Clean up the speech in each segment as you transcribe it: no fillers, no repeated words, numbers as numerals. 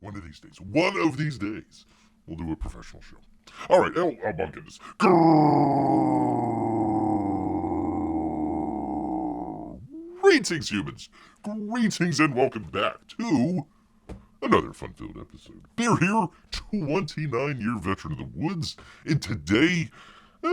One of these days, we'll do a professional show. All right, oh my goodness. Grrrr. Greetings, humans. Greetings and welcome back to another fun-filled episode. Bear here, 29-year veteran of the woods, and today,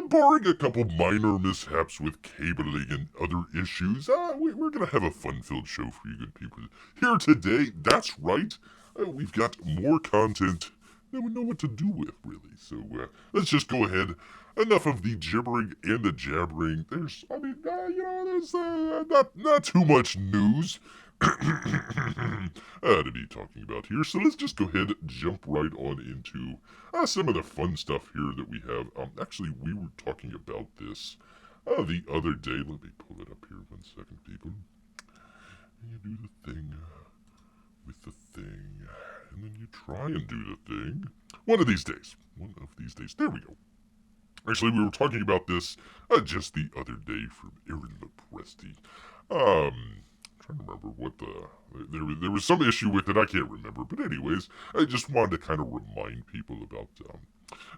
barring a couple minor mishaps with cabling and other issues, we're going to have a fun-filled show for you good people. Here today, that's right, we've got more content than we know what to do with, really. So let's just go ahead. Enough of the gibbering and the jabbering. There's not too much news to be talking about here. So let's just go ahead and jump right on into some of the fun stuff here that we have. Actually, we were talking about this the other day. Let me pull it up here 1 second, people. And you do the thing with the thing, and then you try and do the thing. One of these days. There we go. Actually, we were talking about this just the other day from Aaron Lepresti. Trying to remember what there was some issue with it. I can't remember, but anyways, I just wanted to kind of remind people about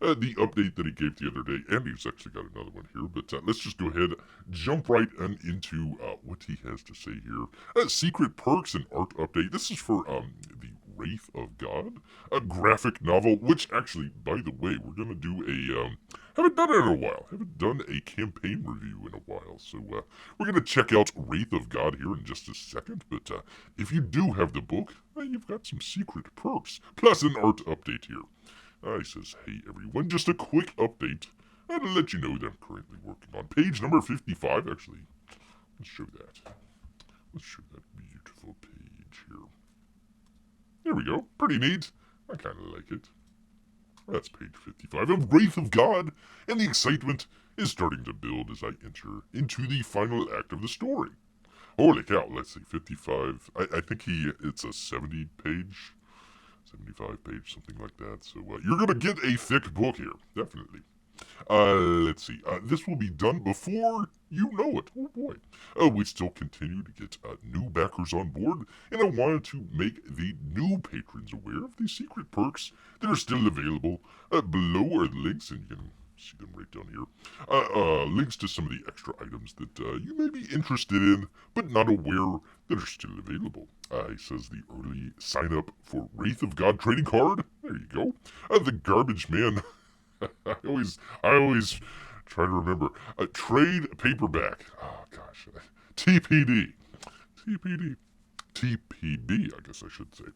the update that he gave the other day, and he's actually got another one here. But let's just go ahead, jump right into what he has to say here. Secret perks and art update. This is for the Wraith of God, a graphic novel, which actually, by the way, we're gonna do a haven't done it in a while. Haven't done a campaign review in a while, so we're gonna check out Wraith of God here in just a second. But if you do have the book, you've got some secret perks plus an art update here. He says, "Hey everyone, just a quick update to let you know that I'm currently working on page number 55. Actually, let's show that. Let's show that beautiful page here. There we go. Pretty neat. I kind of like it. That's page 55 of Wraith of God, and the excitement is starting to build as I enter into the final act of the story. Holy cow, let's see, 55. I think it's a 70 page, 75 page, something like that. So you're going to get a thick book here, definitely. Let's see. This will be done before you know it. Oh boy. We still continue to get new backers on board, and I wanted to make the new patrons aware of the secret perks that are still available. Below are the links, and you can see them right down here. Links to some of the extra items that you may be interested in, but not aware that are still available. He says the early sign up for Wraith of God trading card. There you go. The Garbage Man. I always try to remember. Trade paperback. Oh, gosh. TPD. TPB, I guess I should say.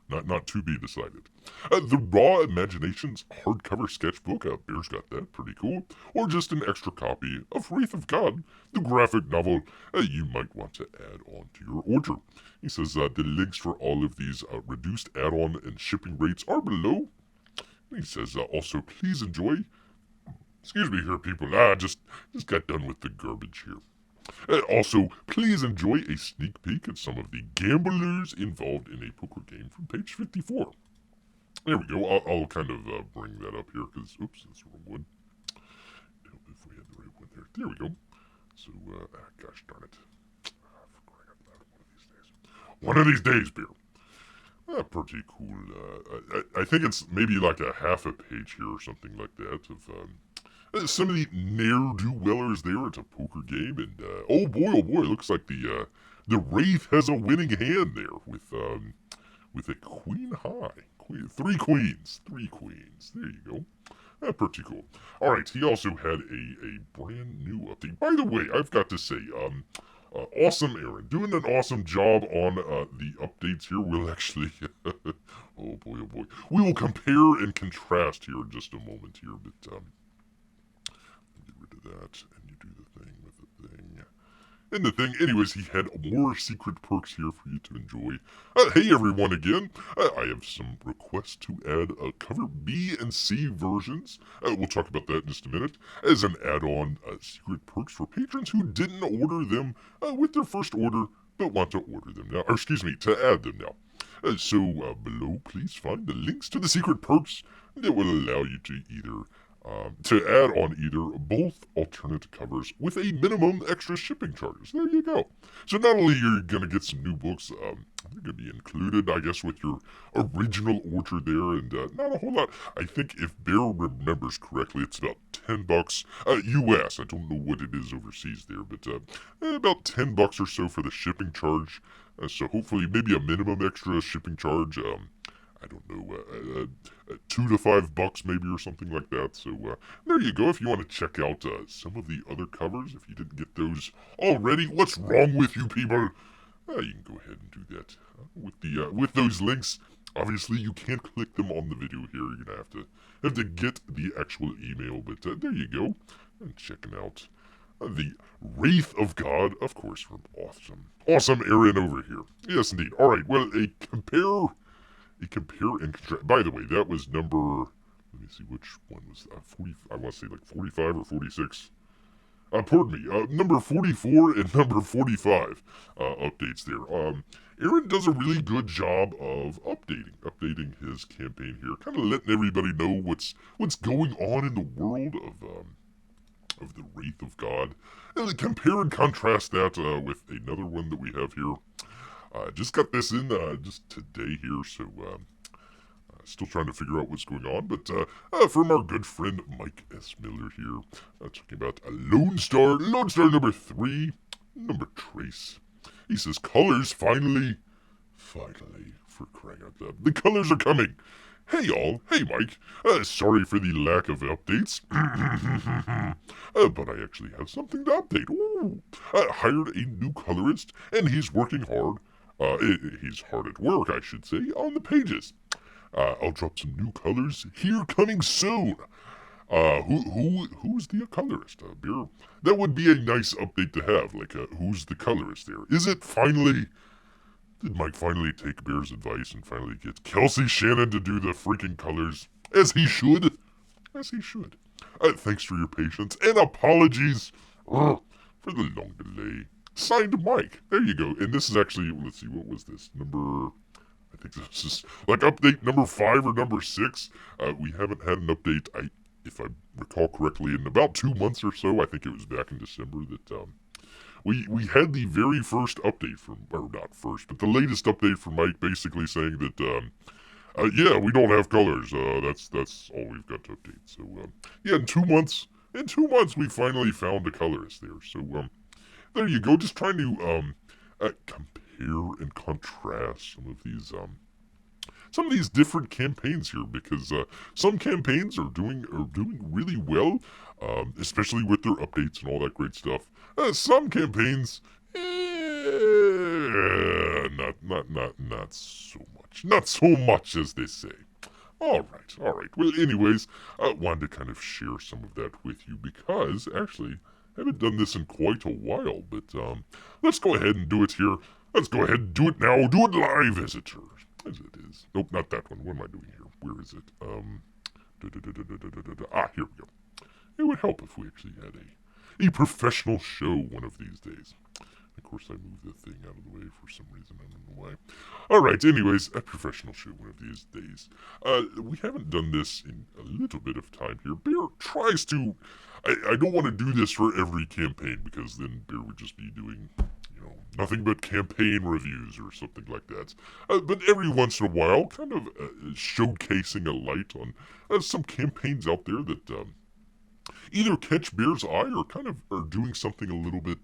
Not to be decided. The Raw Imaginations hardcover sketchbook. Bear's got that. Pretty cool. Or just an extra copy of Wraith of God, the graphic novel you might want to add on to your order. He says the links for all of these reduced add-on and shipping rates are below. He says, also, please enjoy. Excuse me here, people. Just got done with the garbage here. Also, please enjoy a sneak peek at some of the gamblers involved in a poker game from page 54. There we go. I'll kind of bring that up here because, oops, that's the wrong one. Help if we had the right one there. There we go. So, gosh darn it. For crying out loud, one of these days, Beer. Pretty cool. I think it's maybe like a half a page here or something like that of some of the ne'er-do-wellers there at a poker game, and oh boy, it looks like the Wraith has a winning hand there with a queen high, three queens. There you go. Pretty cool. All right, he also had a brand new update. By the way, I've got to say, awesome, Aaron. Doing an awesome job on the updates here. We'll actually, oh boy. We will compare and contrast here in just a moment here, but get rid of that, and you do the thing with the thing. And the thing, anyways, he had more secret perks here for you to enjoy. Hey everyone again, I have some requests to add cover B and C versions. We'll talk about that in just a minute. As an add-on, secret perks for patrons who didn't order them with their first order, but want to order them now. Or excuse me, to add them now. So below, please find the links to the secret perks that will allow you to either to add on either both alternate covers with a minimum extra shipping charges. There you go. So not only you're going to get some new books, they're going to be included, I guess, with your original order there, and not a whole lot. I think if Bear remembers correctly, it's about $10 US. I don't know what it is overseas there, but about $10 or so for the shipping charge. So hopefully maybe a minimum extra shipping charge. I don't know, $2 to $5 maybe or something like that. So there you go. If you want to check out some of the other covers, if you didn't get those already, what's wrong with you people? You can go ahead and do that with those links. Obviously, you can't click them on the video here. You're gonna have to get the actual email. But there you go. And checking out the Wraith of God, of course, from awesome Aaron over here. Yes, indeed. All right. Well, a compare and contrast. By the way, that was number. Let me see which one was 40. I want to say like 45 or 46. Pardon me. Number 44 and number 45 updates there. Aaron does a really good job of updating his campaign here, kind of letting everybody know what's going on in the world of the Wraith of God, and compare and contrast that with another one that we have here. Just got this in just today here, so still trying to figure out what's going on. But from our good friend Mike S. Miller here, talking about Lonestar number 3, number Trace. He says, colors finally, for crying out loud, the colors are coming. Hey y'all, hey Mike, sorry for the lack of updates, but I actually have something to update. Ooh. Hired a new colorist, and he's working hard. He's hard at work, I should say, on the pages. I'll drop some new colors here coming soon. Who's the colorist? Beer? That would be a nice update to have. Like, who's the colorist there? Is it finally? Did Mike finally take Bear's advice and finally get Kelsey Shannon to do the freaking colors as he should? As he should. Thanks for your patience and apologies for the long delay. Signed Mike. There you go. And this is actually, let's see, what was this? I think this is like update number 5 or number 6. We haven't had an update, if I recall correctly, in about 2 months or so. I think it was back in December that we had the very first update from, or not first, but the latest update from Mike, basically saying that yeah, we don't have colors. That's all we've got to update. So yeah, in 2 months, we finally found a colorist there. So there you go. Just trying to compare and contrast some of these different campaigns here, because some campaigns are doing really well, especially with their updates and all that great stuff. Some campaigns, not so much as they say. All right. Well, anyways, I wanted to kind of share some of that with you because actually I haven't done this in quite a while, but let's go ahead and do it here. Let's go ahead and do it now. Do it live, as it is. Nope, not that one. What am I doing here? Where is it? Here we go. It would help if we actually had a professional show one of these days. Of course, I moved the thing out of the way for some reason. I don't know why. All right, anyways, a professional show one of these days. We haven't done this in a little bit of time here. Bear tries to... I don't want to do this for every campaign, because then Bear would just be doing, nothing but campaign reviews or something like that. But every once in a while, kind of showcasing a light on some campaigns out there that either catch Bear's eye or kind of are doing something a little bit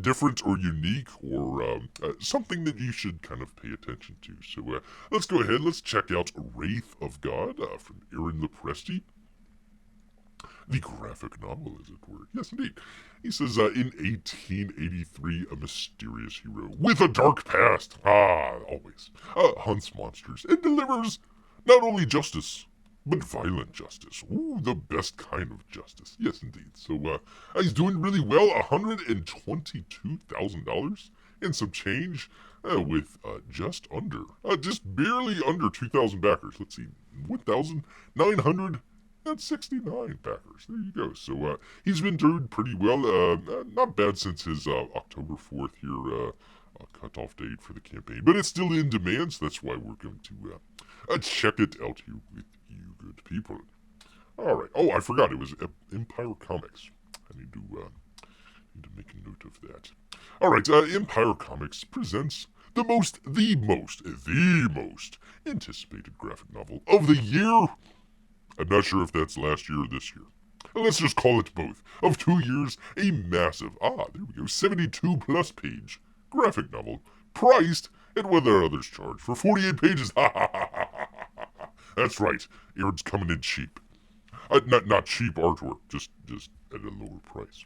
different or unique, or something that you should kind of pay attention to. So let's go ahead. Let's check out Wraith of God from Aaron Lopresti. The graphic novel, as it were. Yes, indeed. He says, in 1883, a mysterious hero with a dark past, always, hunts monsters and delivers not only justice, but violent justice. Ooh, the best kind of justice. Yes, indeed. So, he's doing really well. $122,000 and some change, with just barely under 2,000 backers. Let's see, 1,969 backers. There you go. So he's been doing pretty well. Not bad since his October 4th here cutoff date for the campaign. But it's still in demand, so that's why we're going to check it out here with you good people. All right. Oh, I forgot. It was Empire Comics. I need to make a note of that. All right. Empire Comics presents the most anticipated graphic novel of the year. I'm not sure if that's last year or this year. Let's just call it both. Of 2 years, a massive, there we go, 72 plus page graphic novel, priced at what their others charge for 48 pages. Ha ha ha ha ha ha. That's right, Aaron's coming in cheap. Not cheap artwork, just at a lower price.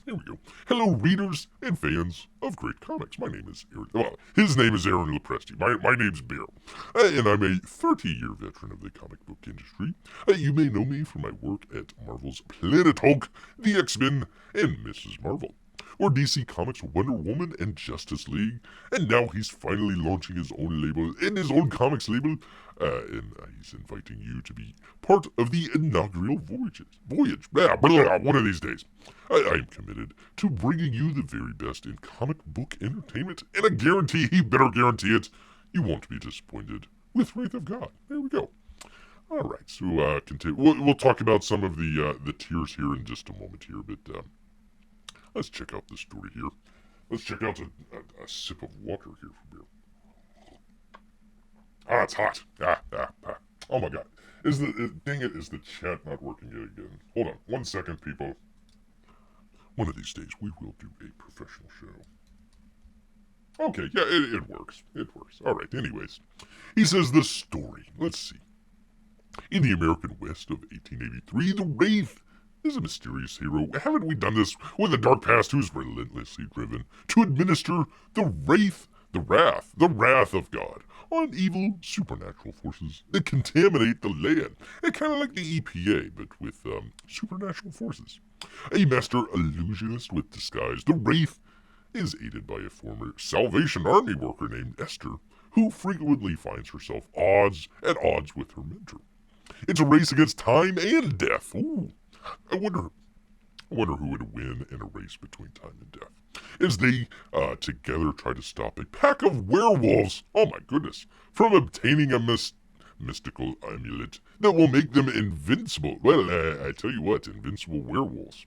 Here we go. Hello, readers and fans of great comics. My name is Aaron. Well, his name is Aaron Lepresti. My name's Bear. And I'm a 30-year veteran of the comic book industry. You may know me from my work at Marvel's Planet Hulk, the X-Men, and Mrs. Marvel, or DC Comics Wonder Woman and Justice League. And now he's finally launching his own label, in his own comics label. And he's inviting you to be part of the inaugural voyage. One of these days. I am committed to bringing you the very best in comic book entertainment, and I guarantee, he better guarantee it, you won't be disappointed with Wraith of God. There we go. All right, so continue. We'll talk about some of the tiers here in just a moment here, but let's check out the story here. Let's check out a sip of water here for beer. It's hot. Oh my God. Dang it, is the chat not working yet again? Hold on, 1 second, people. One of these days, we will do a professional show. Okay, yeah, it works. It works. All right, anyways. He says the story. Let's see. In the American West of 1883, the Wraith is a mysterious hero. Haven't we done this with a dark past who's relentlessly driven to administer the Wraith, the wrath of God on evil supernatural forces that contaminate the land? Kind of like the EPA, but with supernatural forces. A master illusionist with disguise, the Wraith is aided by a former Salvation Army worker named Esther, who frequently finds herself at odds with her mentor. It's a race against time and death. Ooh, I wonder who would win in a race between time and death, as they together try to stop a pack of werewolves, oh my goodness, from obtaining a mystical amulet that will make them invincible. Well, I tell you what, invincible werewolves.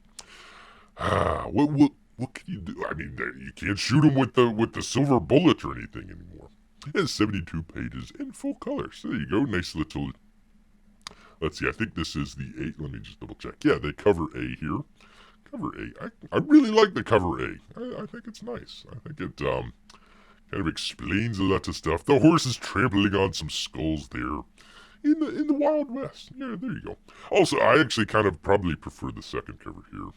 What can you do? I mean, you can't shoot them with the silver bullet or anything anymore. It's 72 pages in full color. So there you go, nice little. Let's see, I think this is the A. Let me just double check. Yeah, they cover A here. Cover A. I really like the cover A. I think it's nice. I think it kind of explains a lot of stuff. The horse is trampling on some skulls there in the Wild West. Yeah, there you go. Also, I actually kind of probably prefer the second cover here.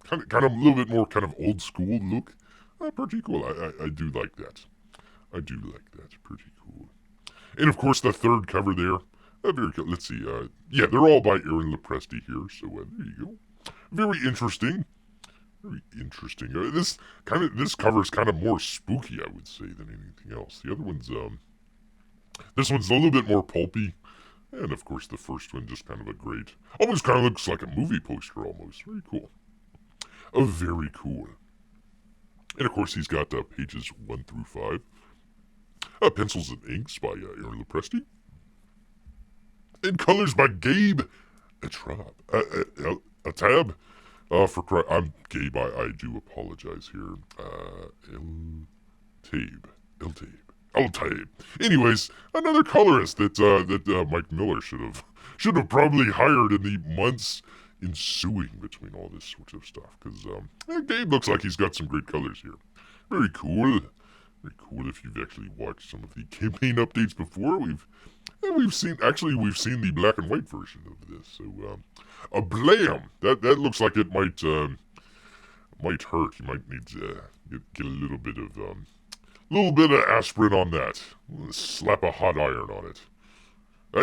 Kind of a little bit more kind of old school look. Pretty cool. I do like that. I do like that. Pretty cool. And of course, the third cover there. Very cool. Let's see. Yeah, they're all by Aaron Lepresti here. So there you go. Very interesting. Very interesting. This cover is kind of more spooky, I would say, than anything else. The other one's this one's a little bit more pulpy, and of course the first one just kind of a great, almost kind of looks like a movie poster almost. Very cool. Very cool. And of course he's got pages 1 through 5. Pencils and inks by Aaron Lepresti. And colors by Gabe Atab. I'm Gabe. I do apologize here. L-Tabe. Anyways, another colorist that Mike Miller should have probably hired in the months ensuing between all this sort of stuff. Because Gabe looks like he's got some great colors here. Very cool. Very cool. If you've actually watched some of the campaign updates before, we've seen the black and white version of this. So a blam. That looks like it might hurt. You might need to get a little bit of aspirin on that. Slap a hot iron on it.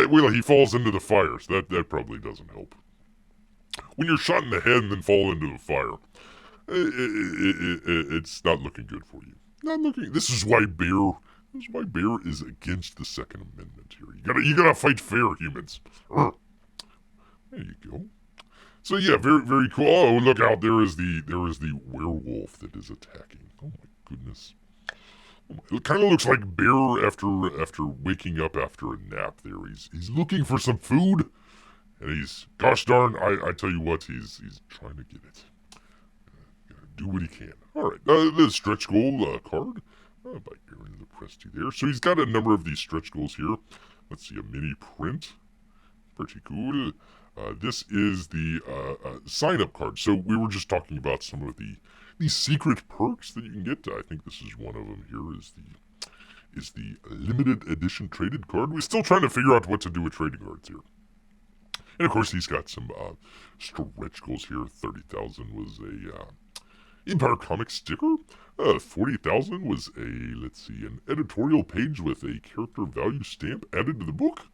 Well, he falls into the fire, so that probably doesn't help. When you're shot in the head and then fall into the fire, it's not looking good for you. Not looking. This is why Bear is against the Second Amendment here. You gotta fight fair, humans. There you go. So yeah, very very cool. Oh, look out! There is the werewolf that is attacking. Oh my goodness. It kind of looks like Bear after waking up after a nap. There, he's looking for some food, And he's, gosh darn, I tell you what, he's trying to get it. Gonna do what he can. Alright, the stretch goal card by Aaron the Presty there. So he's got a number of these stretch goals here. Let's see, a mini print. Pretty cool. This is the sign-up card. So we were just talking about some of the secret perks that you can get. I think this is one of them here. Is the limited edition traded card. We're still trying to figure out what to do with trading cards here. And of course, he's got some stretch goals here. 30,000 was a Empire Comics sticker. 40,000 was an editorial page with a character value stamp added to the book.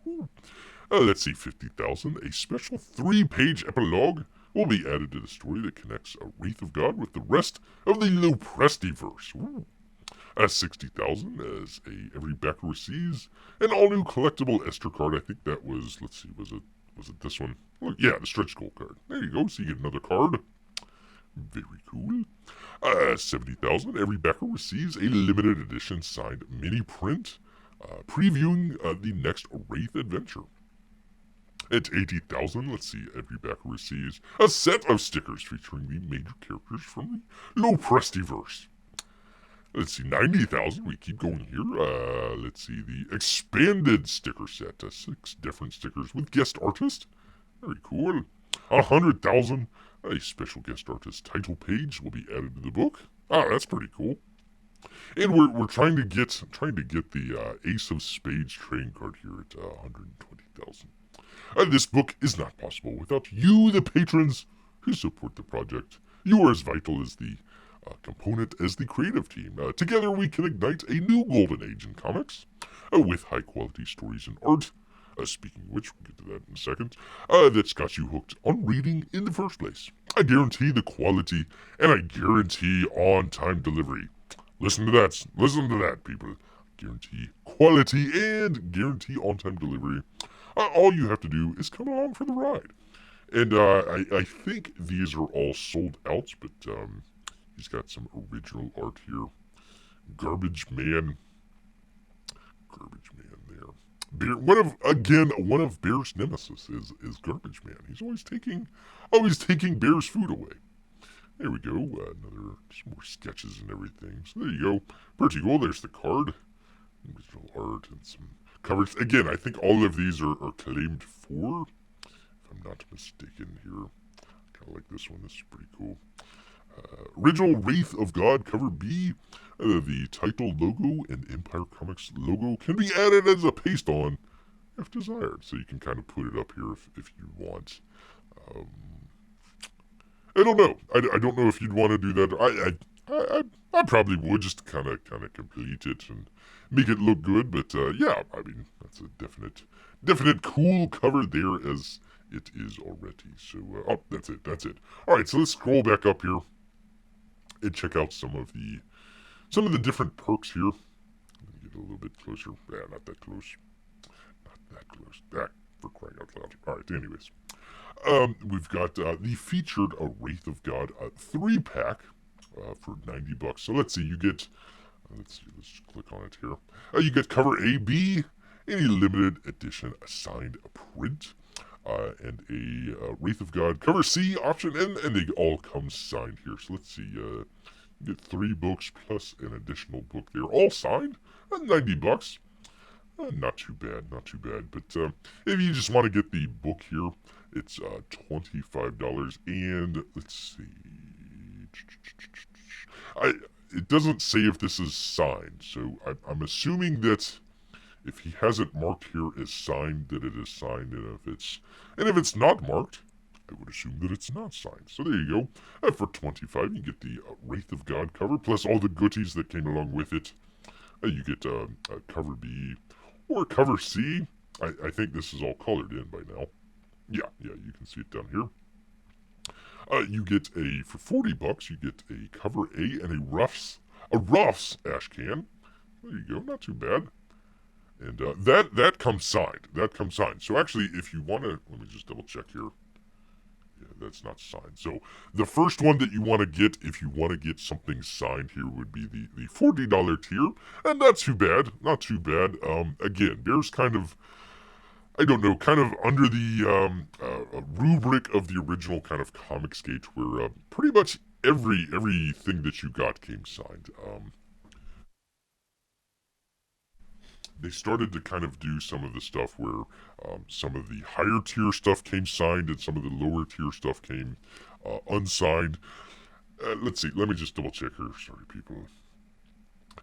Let's see, 50,000. A special 3-page epilogue will be added to the story that connects a Wraith of God with the rest of the Loprestiverse. 60,000 as every backer receives an all-new collectible Esther card. I think that was, let's see, was it this one? Well, yeah, the stretch goal card. There you go, so you get another card. Very cool. 70,000. Every backer receives a limited edition signed mini print previewing the next Wraith adventure. At 80,000, let's see, every backer receives a set of stickers featuring the major characters from the Loprestiverse. Let's see, 90,000, we keep going here. Let's see, the expanded sticker set, 6 different stickers with guest artist. Very cool. 100,000, a special guest artist title page will be added to the book. That's pretty cool. And we're trying to get the Ace of Spades trading card here at 120,000. This book is not possible without you, the patrons, who support the project. You are as vital as the component as the creative team. Together we can ignite a new golden age in comics with high-quality stories and art. Speaking of which, we'll get to that in a second. That's got you hooked on reading in the first place. I guarantee the quality, and I guarantee on-time delivery. Listen to that, people. Guarantee quality and guarantee on-time delivery. All you have to do is come along for the ride. And I think these are all sold out, but he's got some original art here. Garbage Man there. One of Bear's nemesis is Garbage Man. He's always taking Bear's food away. There we go. Some more sketches and everything. So there you go. Pretty cool. There's the card. Original art and some covers. Again, I think all of these are claimed for, if I'm not mistaken here. Kind of like this one. This is pretty cool. Original Wraith of God cover B. The title logo and Empire Comics logo can be added as a paste on if desired. So you can kind of put it up here if you want. I don't know. I don't know if you'd want to do that. I probably would just kind of complete it and make it look good. But yeah, I mean that's a definite cool cover there as it is already. So that's it. All right, so let's scroll back up here and check out some of the different perks here. Get a little bit closer. Yeah, not that close. For crying out loud. All right. Anyways. We've got the featured Wraith of God 3-pack for $90. So let's see, you get, let's click on it here. You get cover A, B, any limited edition signed print, and a Wraith of God cover C option, and they all come signed here. So let's see, you get 3 books plus an additional book there, all signed at $90. Not too bad. But if you just want to get the book here, it's $25. And let's see. It doesn't say if this is signed, so I'm assuming that if he has it marked here as signed, that it is signed. And if it's not marked, I would assume that it's not signed. So there you go. For $25, you get the Wraith of God cover plus all the goodies that came along with it. You get cover B. Or cover C. I think this is all colored in by now. Yeah, you can see it down here. You get for $40, you get a cover A and a Ruff's ash can. There you go, not too bad. And that comes signed. So actually, if you want to, let me just double check here. Yeah, that's not signed. So the first one that you want to get, if you want to get something signed here, would be the $40 tier, and not too bad. Again, there's kind of I don't know, kind of under the rubric of the original kind of ComicsGate, where pretty much everything that you got came signed. They started to kind of do some of the stuff where some of the higher tier stuff came signed and some of the lower tier stuff came unsigned. Let's see. Let me just double check here. Sorry, people.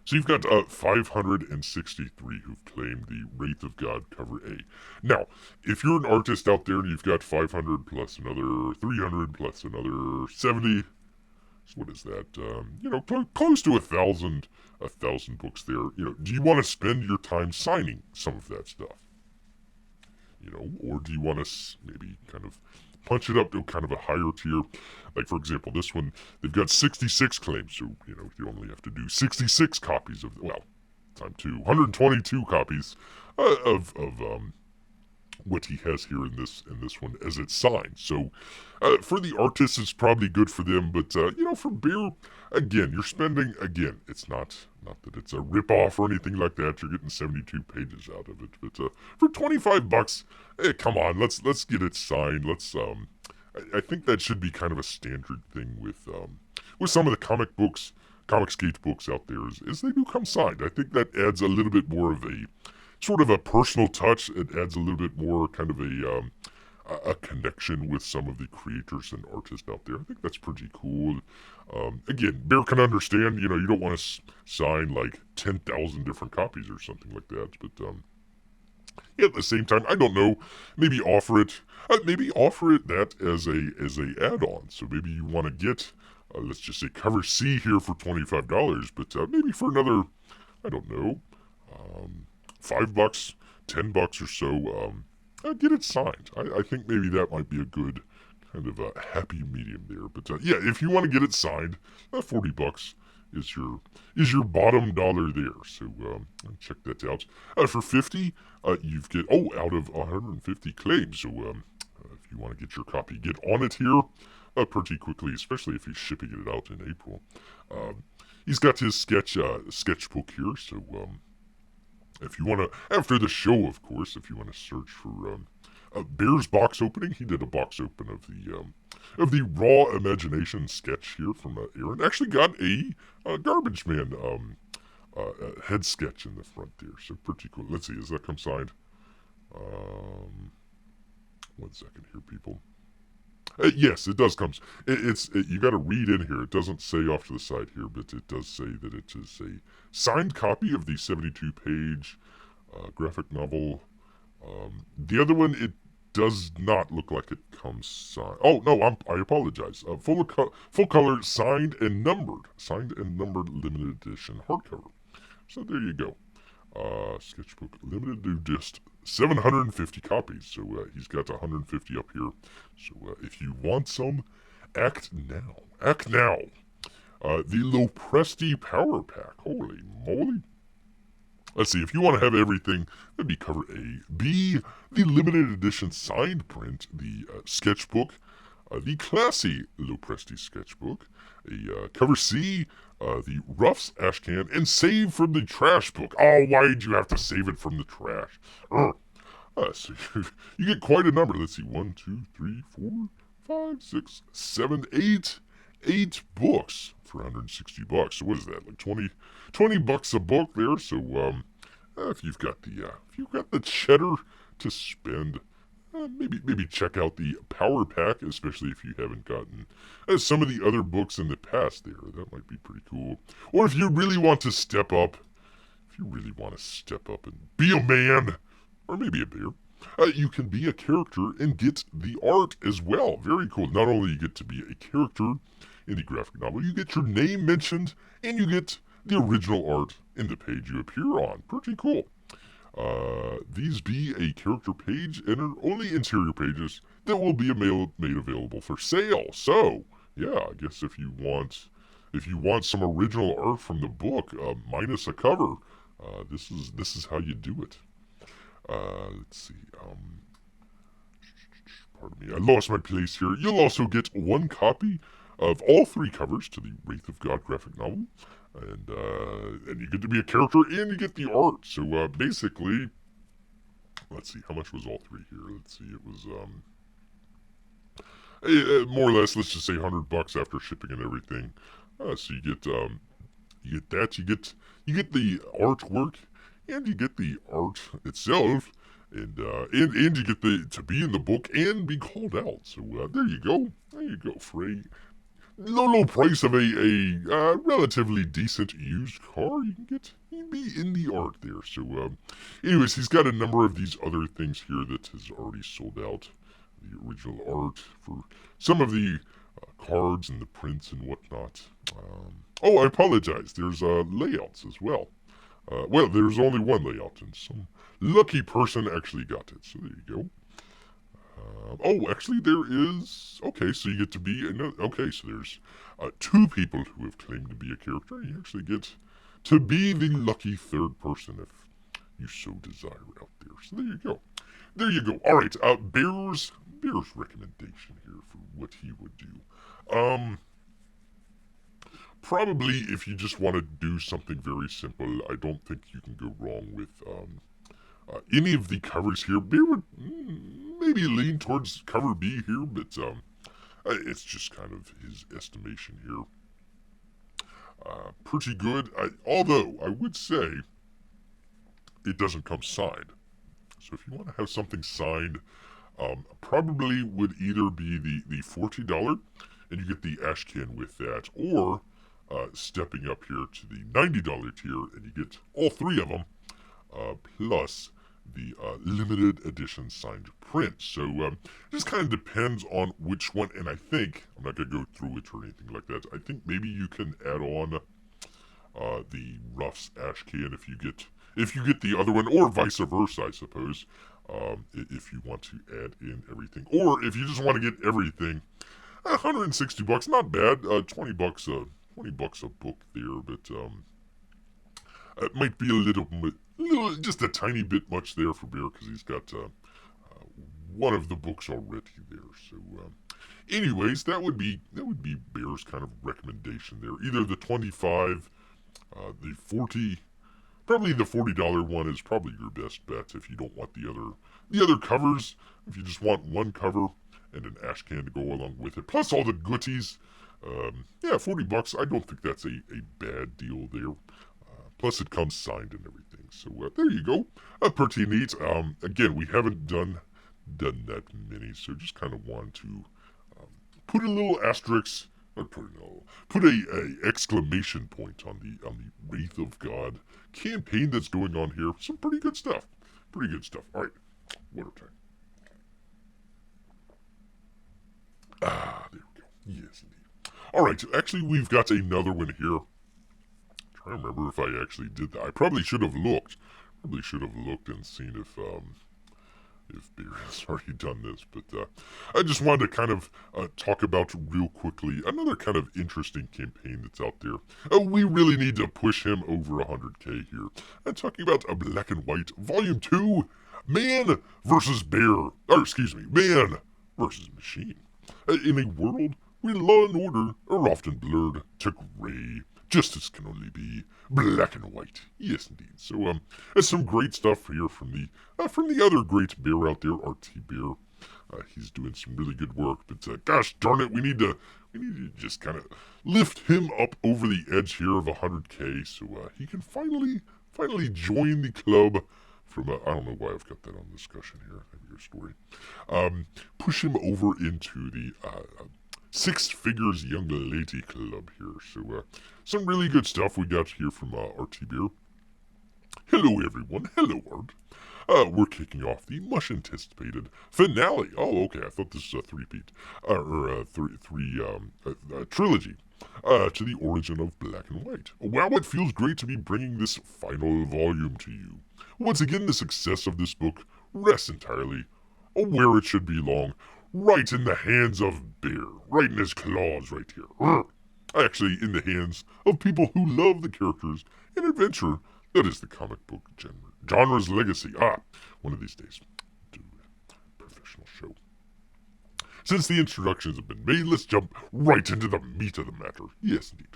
So you've got 563 who've claimed the Wraith of God cover A. Now, if you're an artist out there and you've got 500 plus another 300 plus another 70, so what is that? Close to a thousand books there. Do you want to spend your time signing some of that stuff? Or do you want to maybe kind of punch it up to kind of a higher tier? Like, for example, this one, they've got 66 claims, so, you only have to do 66 copies of, well, time 122 copies of what he has here in this one as it's signed. So for the artists, it's probably good for them, but for beer, again, you're spending, again, it's not that it's a rip-off or anything like that. You're getting 72 pages out of it, but for $25, come on, let's get it signed. I think that should be kind of a standard thing with some of the ComicsGate books out there is they do come signed. I think that adds a little bit more of a sort of a personal touch. It adds a little bit more kind of a connection with some of the creators and artists out there. I think that's pretty cool. Again, Bear can understand, you don't want to sign like 10,000 different copies or something like that, but at the same time, I don't know, maybe offer it that as a add-on. So maybe you want to get, let's just say cover C here for $25, but maybe for another, I don't know, $5, $10 or so, get it signed. I think maybe that might be a good kind of a happy medium there. But yeah, if you want to get it signed, $40 is your bottom dollar there. So check that out. For 50, you get out of 150 claims. So if you want to get your copy, get on it here pretty quickly, especially if he's shipping it out in April. He's got his sketchbook here. So if you want to, after the show, of course, if you want to search for Bear's box opening, he did a box open of the Raw Imagination sketch here from Aaron. Actually got a Garbage Man head sketch in the front there, so pretty cool. Let's see, does that come signed? 1 second here, people. Yes, it does come. You got to read in here. It doesn't say off to the side here, but it does say that it is a signed copy of the 72-page graphic novel. The other one, it does not look like it comes signed. Oh no, I apologize. Full color, signed and numbered limited edition hardcover. So there you go. Sketchbook limited to just 750 copies. So he's got 150 up here. So if you want some, act now. Act now. The Lopresti Power Pack. Holy moly. Let's see, if you want to have everything, that'd be cover A. B, the limited edition signed print, the sketchbook, the classy Lopresti sketchbook, cover C, the Ruff's ashcan, and save from the trash book. Oh, why'd you have to save it from the trash? So you get quite a number. Let's see, 1, 2, 3, 4, 5, 6, 7, 8 books for $160. So what is that? Like $20 a book there. So if you've got the cheddar to spend, maybe check out the Power Pack, especially if you haven't gotten some of the other books in the past there. That might be pretty cool. Or if you really want to step up, and be a man, or maybe a bear, you can be a character and get the art as well. Very cool. Not only you get to be a character in the graphic novel, you get your name mentioned, and you get the original art in the page you appear on. Pretty cool. These be a character page and are only interior pages that will be made available for sale. So, yeah, I guess if you want some original art from the book, minus a cover, this is how you do it. Let's see. Pardon me, I lost my place here. You'll also get 1 copy of all 3 covers to the Wraith of God graphic novel, and you get to be a character and you get the art. So basically, let's see, how much was all three here? Let's see, it was more or less, let's just say $100 after shipping and everything. So you get that, you get the artwork, and you get the art itself, and you get to be in the book and be called out. So there you go, for a low price of a relatively decent used car. You can be in the art there. So anyways, he's got a number of these other things here that has already sold out. The original art for some of the cards and the prints and whatnot. Oh, I apologize. There's layouts as well. Well, there's only one layout, and some lucky person actually got it. So there you go. Oh, actually, there is. Okay, so you get to be. Okay, so there's two people who have claimed to be a character. You actually get to be the lucky third person if you so desire out there. So there you go. There you go. All right, Bear's recommendation here for what he would do. Probably if you just want to do something very simple, I don't think you can go wrong with any of the covers here. Bear would maybe lean towards cover B here, but it's just kind of his estimation here. Pretty good, although I would say it doesn't come signed. So if you want to have something signed, probably would either be the $40 and you get the ash can with that, or stepping up here to the $90 tier and you get all three of them, plus the limited edition signed print. So it just kind of depends on which one, and I think, I'm not going to go through it or anything like that, I think maybe you can add on the Ruff's ash can if you get the other one, or vice versa, I suppose, if you want to add in everything. Or if you just want to get everything, $160, not bad. $20 a book there, but it might be a little, just a tiny bit much there for Bear because he's got one of the books already there. So, anyways, that would be Bear's kind of recommendation there. Either the 25, the 40. Probably the $40 one is probably your best bet if you don't want the other covers. If you just want one cover and an ash can to go along with it, plus all the goodies. Yeah, $40. I don't think that's a bad deal there. Plus it comes signed and everything. So there you go. Pretty neat. Again, we haven't done that many, so just kind of want to put a little asterisk. Put a exclamation point on the Wraith of God campaign that's going on here. Some pretty good stuff. All right, water time. There we go. Yes, indeed. All right, actually, we've got another one here. I'm trying to remember if I actually did that. I probably should have looked. And seen if Bear has already done this, but I just wanted to kind of talk about real quickly another kind of interesting campaign that's out there. We really need to push him over 100k here. I'm talking about a Black and White Volume 2, Man versus Bear. Man versus Machine. In a world where law and order are often blurred to gray, justice can only be black and white. Yes, indeed. So, there's some great stuff here from the other great Bear out there, RT Bear. He's doing some really good work, but gosh darn it, we need to just kind of lift him up over the edge here of 100k, so he can finally join the club. From I don't know why I've got that on discussion here. Maybe your story. Push him over into the Six Figures Young Lady Club here. So, some really good stuff we got here from RT Beer. Hello, everyone. Hello, Art. We're kicking off the much-anticipated finale. Oh, okay. I thought this was a three-peat. Trilogy. To the origin of Black and White. Wow, it feels great to be bringing this final volume to you. Once again, the success of this book rests entirely on where it should belong. Right in the hands of Bear. Right in his claws right here. Grrrr. Actually, in the hands of people who love the characters and adventure that is the comic book genre's legacy. One of these days, do a professional show. Since the introductions have been made, let's jump right into the meat of the matter. Yes, indeed.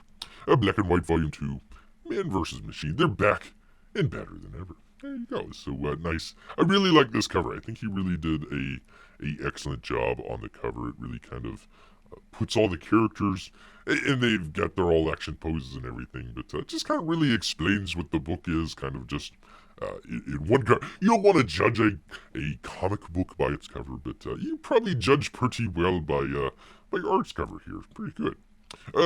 Black and White Volume 2, Man vs. Machine. They're back and better than ever. There you go. So nice. I really like this cover. I think he really did a excellent job on the cover. It really kind of puts all the characters, and they've got their all action poses and everything, but just kind of really explains what the book is, kind of just in one cover. You don't want to judge a comic book by its cover, but you probably judge pretty well by art's cover here. Pretty good.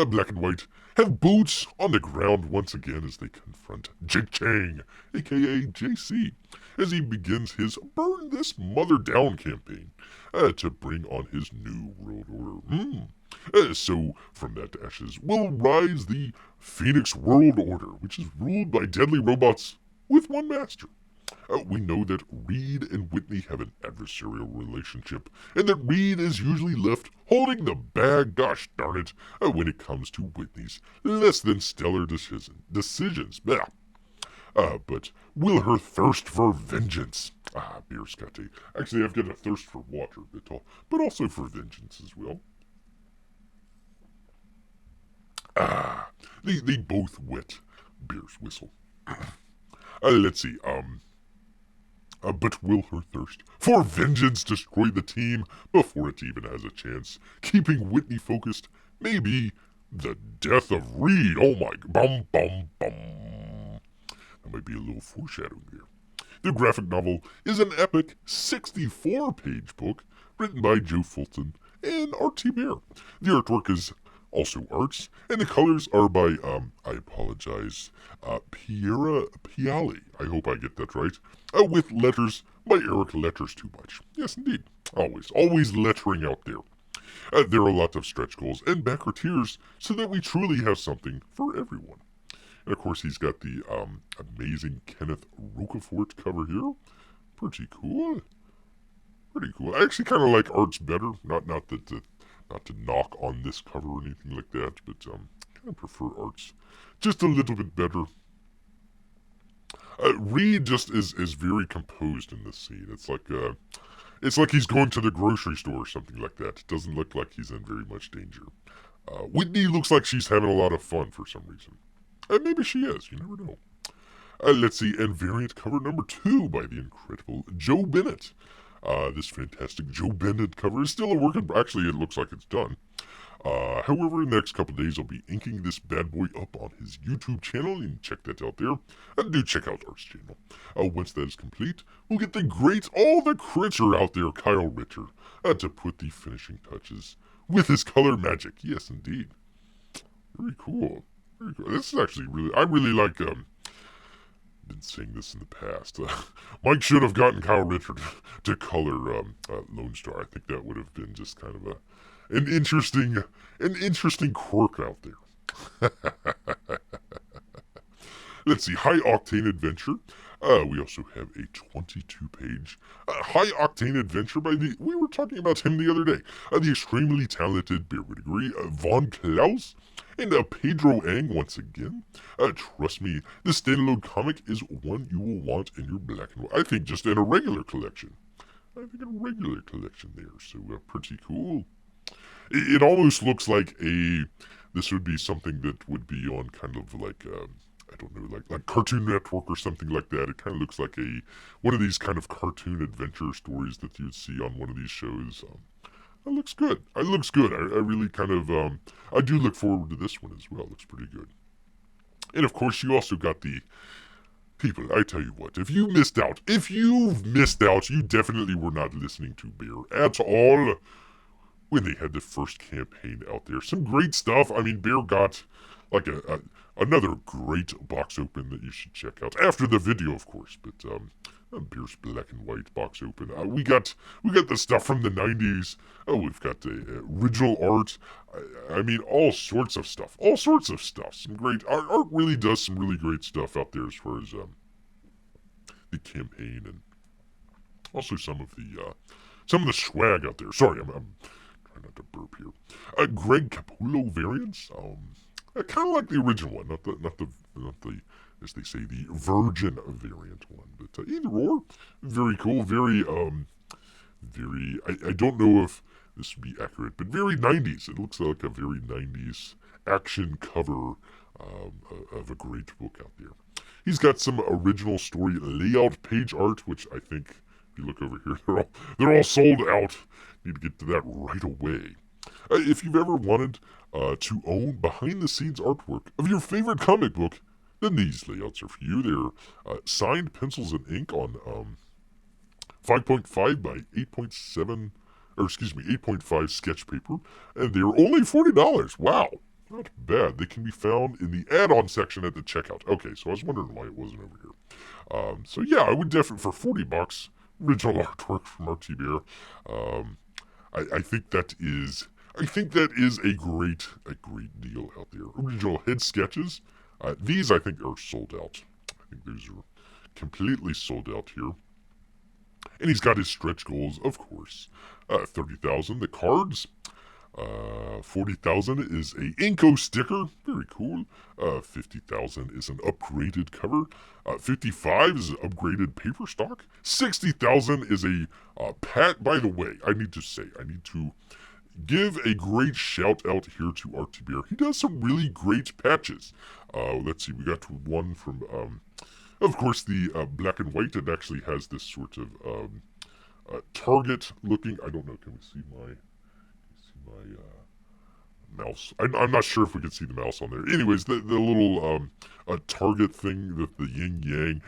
Black and White have boots on the ground once again as they confront Jake Chang, aka JC, as he begins his Burn This Mother Down campaign to bring on his new world order. So, from that to ashes will rise the Phoenix World Order, which is ruled by deadly robots with one master. We know that Reed and Whitney have an adversarial relationship, and that Reed is usually left holding the bag, gosh darn it, when it comes to Whitney's less than stellar decisions. But will her thirst for vengeance? Beer's got a... Actually, I've got a thirst for water, but also for vengeance as well. They both wet Beer's whistle. Let's see, but will her thirst for vengeance destroy the team before it even has a chance? Keeping Whitney focused may be the death of Reed. Oh my, bum, bum, bum. That might be a little foreshadowing there. The graphic novel is an epic 64-page book written by Joe Fulton and R.T. Bear. The artwork is also arts, and the colors are by, I apologize, Piera Piali. I hope I get that right. With letters by Eric Letters Too Much. Yes, indeed. Always lettering out there. There are lots of stretch goals and backer tiers so that we truly have something for everyone. And of course, he's got the amazing Kenneth Rocafort cover here. Pretty cool. Pretty cool. I actually kind of like arts better. Not to knock on this cover or anything like that, but kind of prefer arts just a little bit better. Reed just is very composed in this scene. It's like he's going to the grocery store or something like that. It doesn't look like he's in very much danger. Whitney looks like she's having a lot of fun for some reason. Maybe she is. You never know. Let's see. And variant cover number 2 by the incredible Joe Bennett. This fantastic Joe Bennett cover is still a work in... Actually, it looks like it's done. However, in the next couple days, I'll be inking this bad boy up on his YouTube channel. You can check that out there. And do check out Art's channel. Once that is complete, we'll get all the critter out there, Kyle Ritter, to put the finishing touches with his color magic. Yes, indeed. Very cool. Very cool. This is actually really... I really like... been saying this in the past. Mike should have gotten Kyle Ritter to color Lonestar. I think that would have been just kind of an interesting quirk out there. Let's see, High Octane Adventure. We also have a 22-page High Octane Adventure by we were talking about him the other day. The extremely talented, bear with degree, Von Klaus. And Pedro Ang once again. Trust me, this standalone comic is one you will want in your black and white. I think just in a regular collection. There, so pretty cool. It almost looks like this would be something that would be on kind of like, I don't know, like Cartoon Network or something like that. It kind of looks like one of these kind of cartoon adventure stories that you'd see on one of these shows. It looks good. I really kind of, I do look forward to this one as well. It looks pretty good. And of course, you also got the people. I tell you what, if you've missed out, you definitely were not listening to Bear at all when they had the first campaign out there. Some great stuff. I mean, Bear got like another great box open that you should check out after the video, of course. But Beer's black and white box open. We got the stuff from the 90s. We've got the original art. I mean, all sorts of stuff. Some great art really does some really great stuff out there as far as the campaign and also some of the swag out there. Sorry, I'm trying not to burp here. Greg Capullo variants. Kind of like the original one, not the as they say, the Virgin variant one. But either or, very cool, very, I don't know if this would be accurate, but very 90s. It looks like a very 90s action cover of a great book out there. He's got some original story layout page art, which I think, if you look over here, they're all sold out. Need to get to that right away. If you've ever wanted to own behind-the-scenes artwork of your favorite comic book, then these layouts are for you. They're signed pencils and ink on 5.5 by 8.7, or excuse me, 8.5 sketch paper, and they're only $40. Wow, not bad. They can be found in the add-on section at the checkout. Okay, so I was wondering why it wasn't over here. So yeah, I would definitely, for $40, original artwork from RTBR. I think that is a great deal out there. Original head sketches. These I think are sold out. I think these are completely sold out here. And he's got his stretch goals, of course. 30,000. The cards. 40,000 is a Inco sticker. Very cool. 50,000 is an upgraded cover. 55 is an upgraded paper stock. 60,000 is a pat. By the way, I need to give a great shout out here to RTBR. He does some really great patches. Let's see, we got one from, of course, the black and white. It actually has this sort of target looking. I don't know. Can we see my mouse? I'm not sure if we can see the mouse on there. Anyways, the little target thing, the yin yang,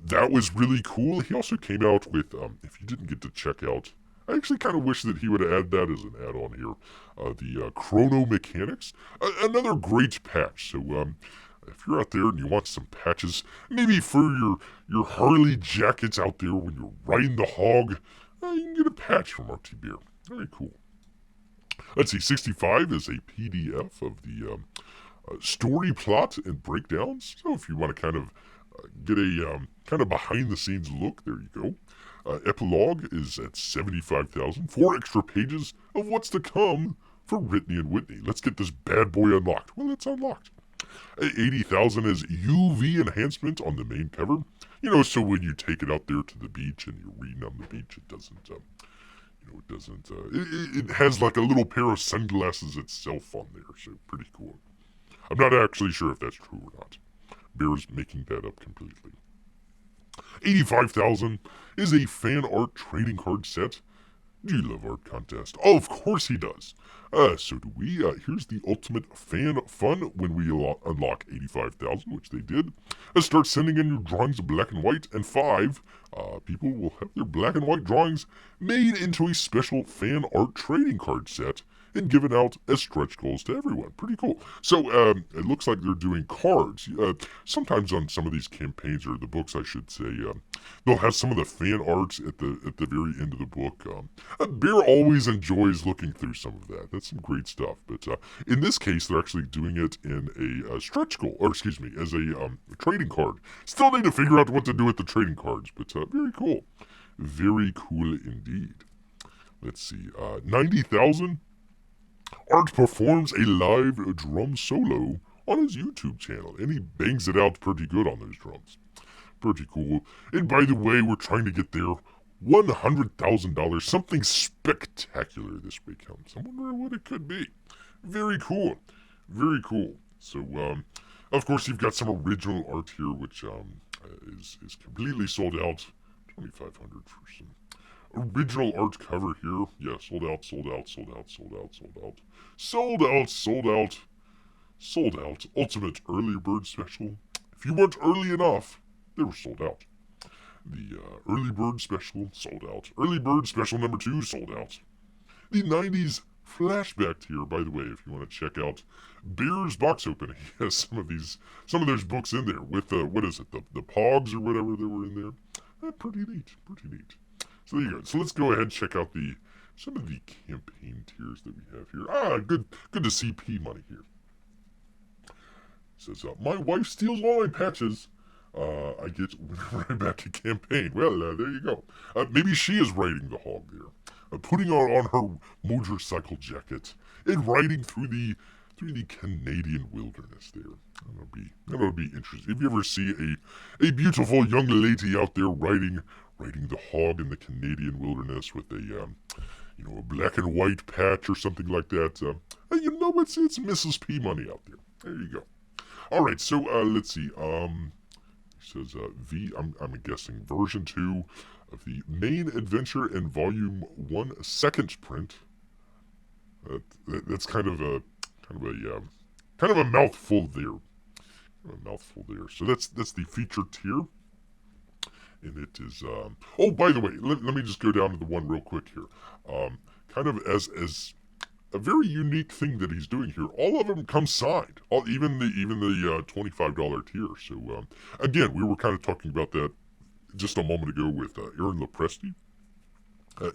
that was really cool. He also came out with, if you didn't get to check out, I actually kind of wish that he would add that as an add-on here. The Chrono Mechanics, another great patch. So if you're out there and you want some patches, maybe for your Harley jackets out there when you're riding the hog, you can get a patch from RTBR. Very cool. Let's see, 65 is a PDF of the story plot and breakdowns. So if you want to kind of get a kind of behind-the-scenes look, there you go. Epilogue is at 75,000. 4 extra pages of what's to come for Whitney and Whitney. Let's get this bad boy unlocked. Well, it's unlocked. 80,000 is UV enhancement on the main cover. You know, so when you take it out there to the beach and you're reading on the beach, it doesn't, it has like a little pair of sunglasses itself on there. So pretty cool. I'm not actually sure if that's true or not. Bear's making that up completely. 85,000 is a fan art trading card set. Do you love art contest? Oh, of course he does. So do we. Here's the ultimate fan fun when we unlock 85,000, which they did. Start sending in your drawings of black and white, and 5 people will have their black and white drawings made into a special fan art trading card set and given out as stretch goals to everyone. Pretty cool. So it looks like they're doing cards. Sometimes on some of these campaigns, or the books I should say, they'll have some of the fan arts at the very end of the book. Bear always enjoys looking through some of that. That's some great stuff. But in this case, they're actually doing it in a stretch goal, or excuse me, as a trading card. Still need to figure out what to do with the trading cards, but very cool. Very cool indeed. Let's see, 90,000. Art performs a live drum solo on his YouTube channel, and he bangs it out pretty good on those drums. Pretty cool. And by the way, we're trying to get there. $100,000, something spectacular this week comes. I'm wondering what it could be. Very cool. Very cool. So, of course, you've got some original art here, which is completely sold out. $2,500 for some original art cover here. Yeah, sold out, sold out, sold out, sold out, sold out. Sold out, sold out, sold out. Ultimate early bird special. If you weren't early enough, they were sold out. The early bird special, sold out. Early bird special number 2, sold out. The 90s flashback here, by the way, if you want to check out Bear's box opening. He has some of those books in there with, what is it, the Pogs or whatever they were in there. Pretty neat, pretty neat. So there you go. So let's go ahead and check out some of the campaign tiers that we have here. Good to see P money here. It says, my wife steals all my patches. I get whenever I'm back to campaign. Well, there you go. Maybe she is riding the hog there, putting on her motorcycle jacket and riding through the Canadian wilderness there. That'll be interesting. If you ever see a beautiful young lady out there riding the hog in the Canadian wilderness with a black and white patch or something like that, it's Mrs. P money out there. There you go. All right, so let's see. says I'm guessing version 2 of the main adventure in volume 1 second print. That's kind of a mouthful there. So that's the feature tier, and it is. Oh, by the way, let me just go down to the one real quick here. Kind of as a very unique thing that he's doing here. All of them come signed. Even the $25 tier. So again, we were kind of talking about that just a moment ago with Aaron Lopresti.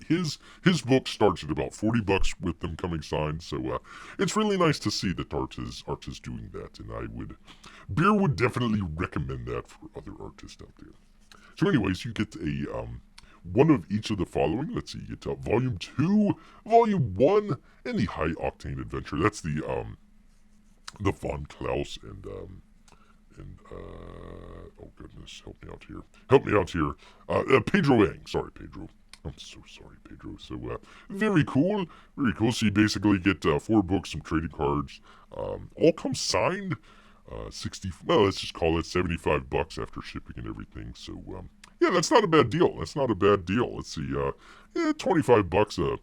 His book starts at about $40 with them coming signed, so it's really nice to see that art is doing that, and Beer would definitely recommend that for other artists out there. So, anyways, you get a one of each of the following. Let's see, you get Volume 2, Volume 1, and the High Octane Adventure. That's the Von Klaus and oh goodness, help me out here. Pedro Ang, sorry, Pedro. I'm so sorry, Pedro. So, very cool. So you basically get 4 books, some trading cards. All come signed. Let's just call it $75 after shipping and everything. So, yeah, that's not a bad deal. Let's see, $25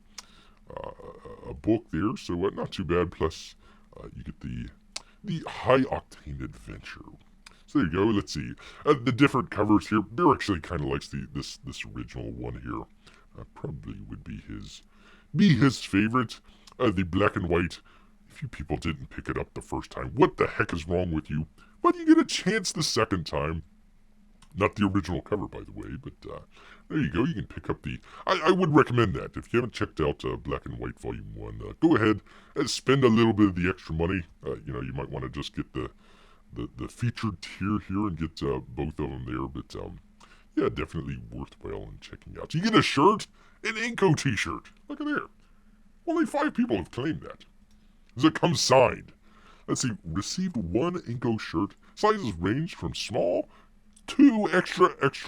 a book there. So, not too bad. Plus, you get the High Octane Adventure. So there you go. Let's see. The different covers here. Bear actually kind of likes this original one here. Probably would be his favorite. The black and white. If you people didn't pick it up the first time, what the heck is wrong with you? But you get a chance the second time. Not the original cover, by the way, but there you go. You can pick up the... I would recommend that. If you haven't checked out Black and White Volume 1, go ahead and spend a little bit of the extra money. You might want to just get the featured tier here and get both of them there, but yeah, definitely worthwhile in checking out. You get a shirt, an Inco t-shirt. Look at there. Only 5 people have claimed that. Does it come signed? Let's see, received 1 Inco shirt. Sizes range from small to extra large.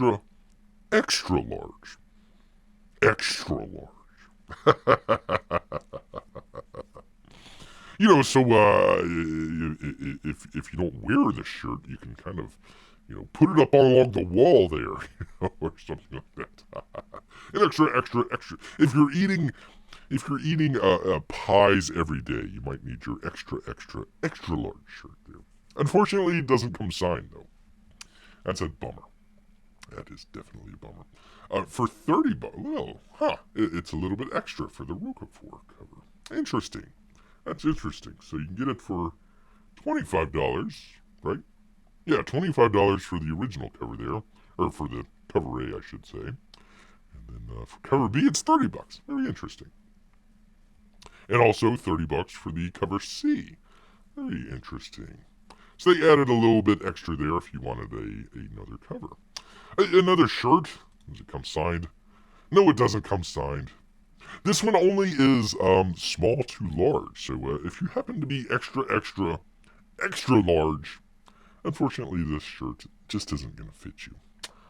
Extra large. So if you don't wear the shirt, you can kind of, put it up along the wall there, or something like that. And extra. If you're eating pies every day, you might need your extra large shirt there. Unfortunately, it doesn't come signed though. That's a bummer. That is definitely a bummer. For $30, it's a little bit extra for the Roquefort cover. Interesting. That's interesting. So you can get it for $25, right? Yeah, $25 for the original cover there, or for the cover A, I should say. And then for cover B, it's $30. Very interesting. And also $30 for the cover C. Very interesting. So they added a little bit extra there if you wanted another cover. Another shirt. Does it come signed? No, it doesn't come signed. This one only is small to large. So if you happen to be extra large, unfortunately this shirt just isn't going to fit you.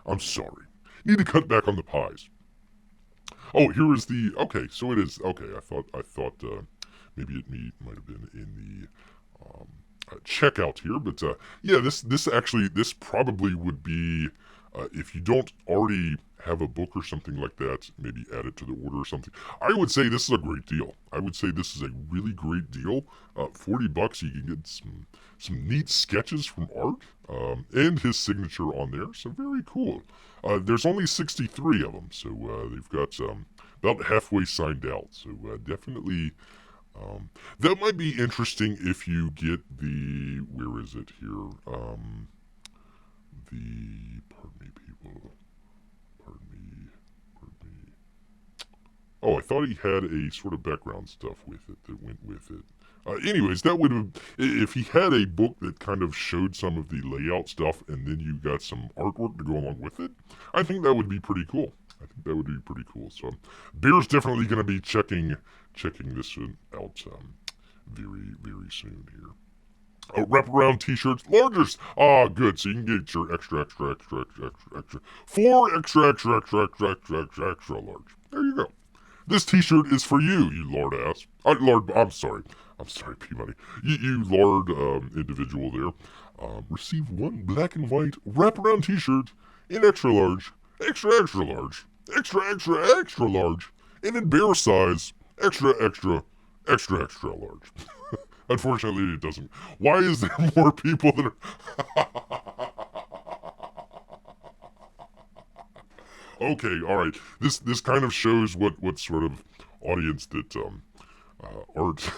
I'm sorry. Need to cut back on the pies. Oh, here is the... Okay, so it is... Okay, I thought maybe it might have been in the checkout here. But yeah, this probably would be... if you don't already have a book or something like that, maybe add it to the order or something. I would say this is a great deal. I would say this is a really great deal. $40, you can get some neat sketches from Art, and his signature on there. So very cool. There's only 63 of them, so they've got about halfway signed out. So definitely, that might be interesting if you get the... Where is it here? Pardon me, people. Pardon me. Oh, I thought he had a sort of background stuff with it that went with it. Anyways, that would have... If he had a book that kind of showed some of the layout stuff and then you got some artwork to go along with it, I think that would be pretty cool. So, Bear's definitely going to be checking this one out very, very soon here. Wraparound t-shirts, largest. Good. So you can get your extra. 4 extra large. There you go. This t-shirt is for you, you lord ass. I'm sorry, P-Money. You lord individual there. receive one black and white wraparound t-shirt in extra large, extra large, extra large, and in bear size, extra large. Unfortunately, it doesn't. Why is there more people that are... Okay, all right. This kind of shows what sort of audience that art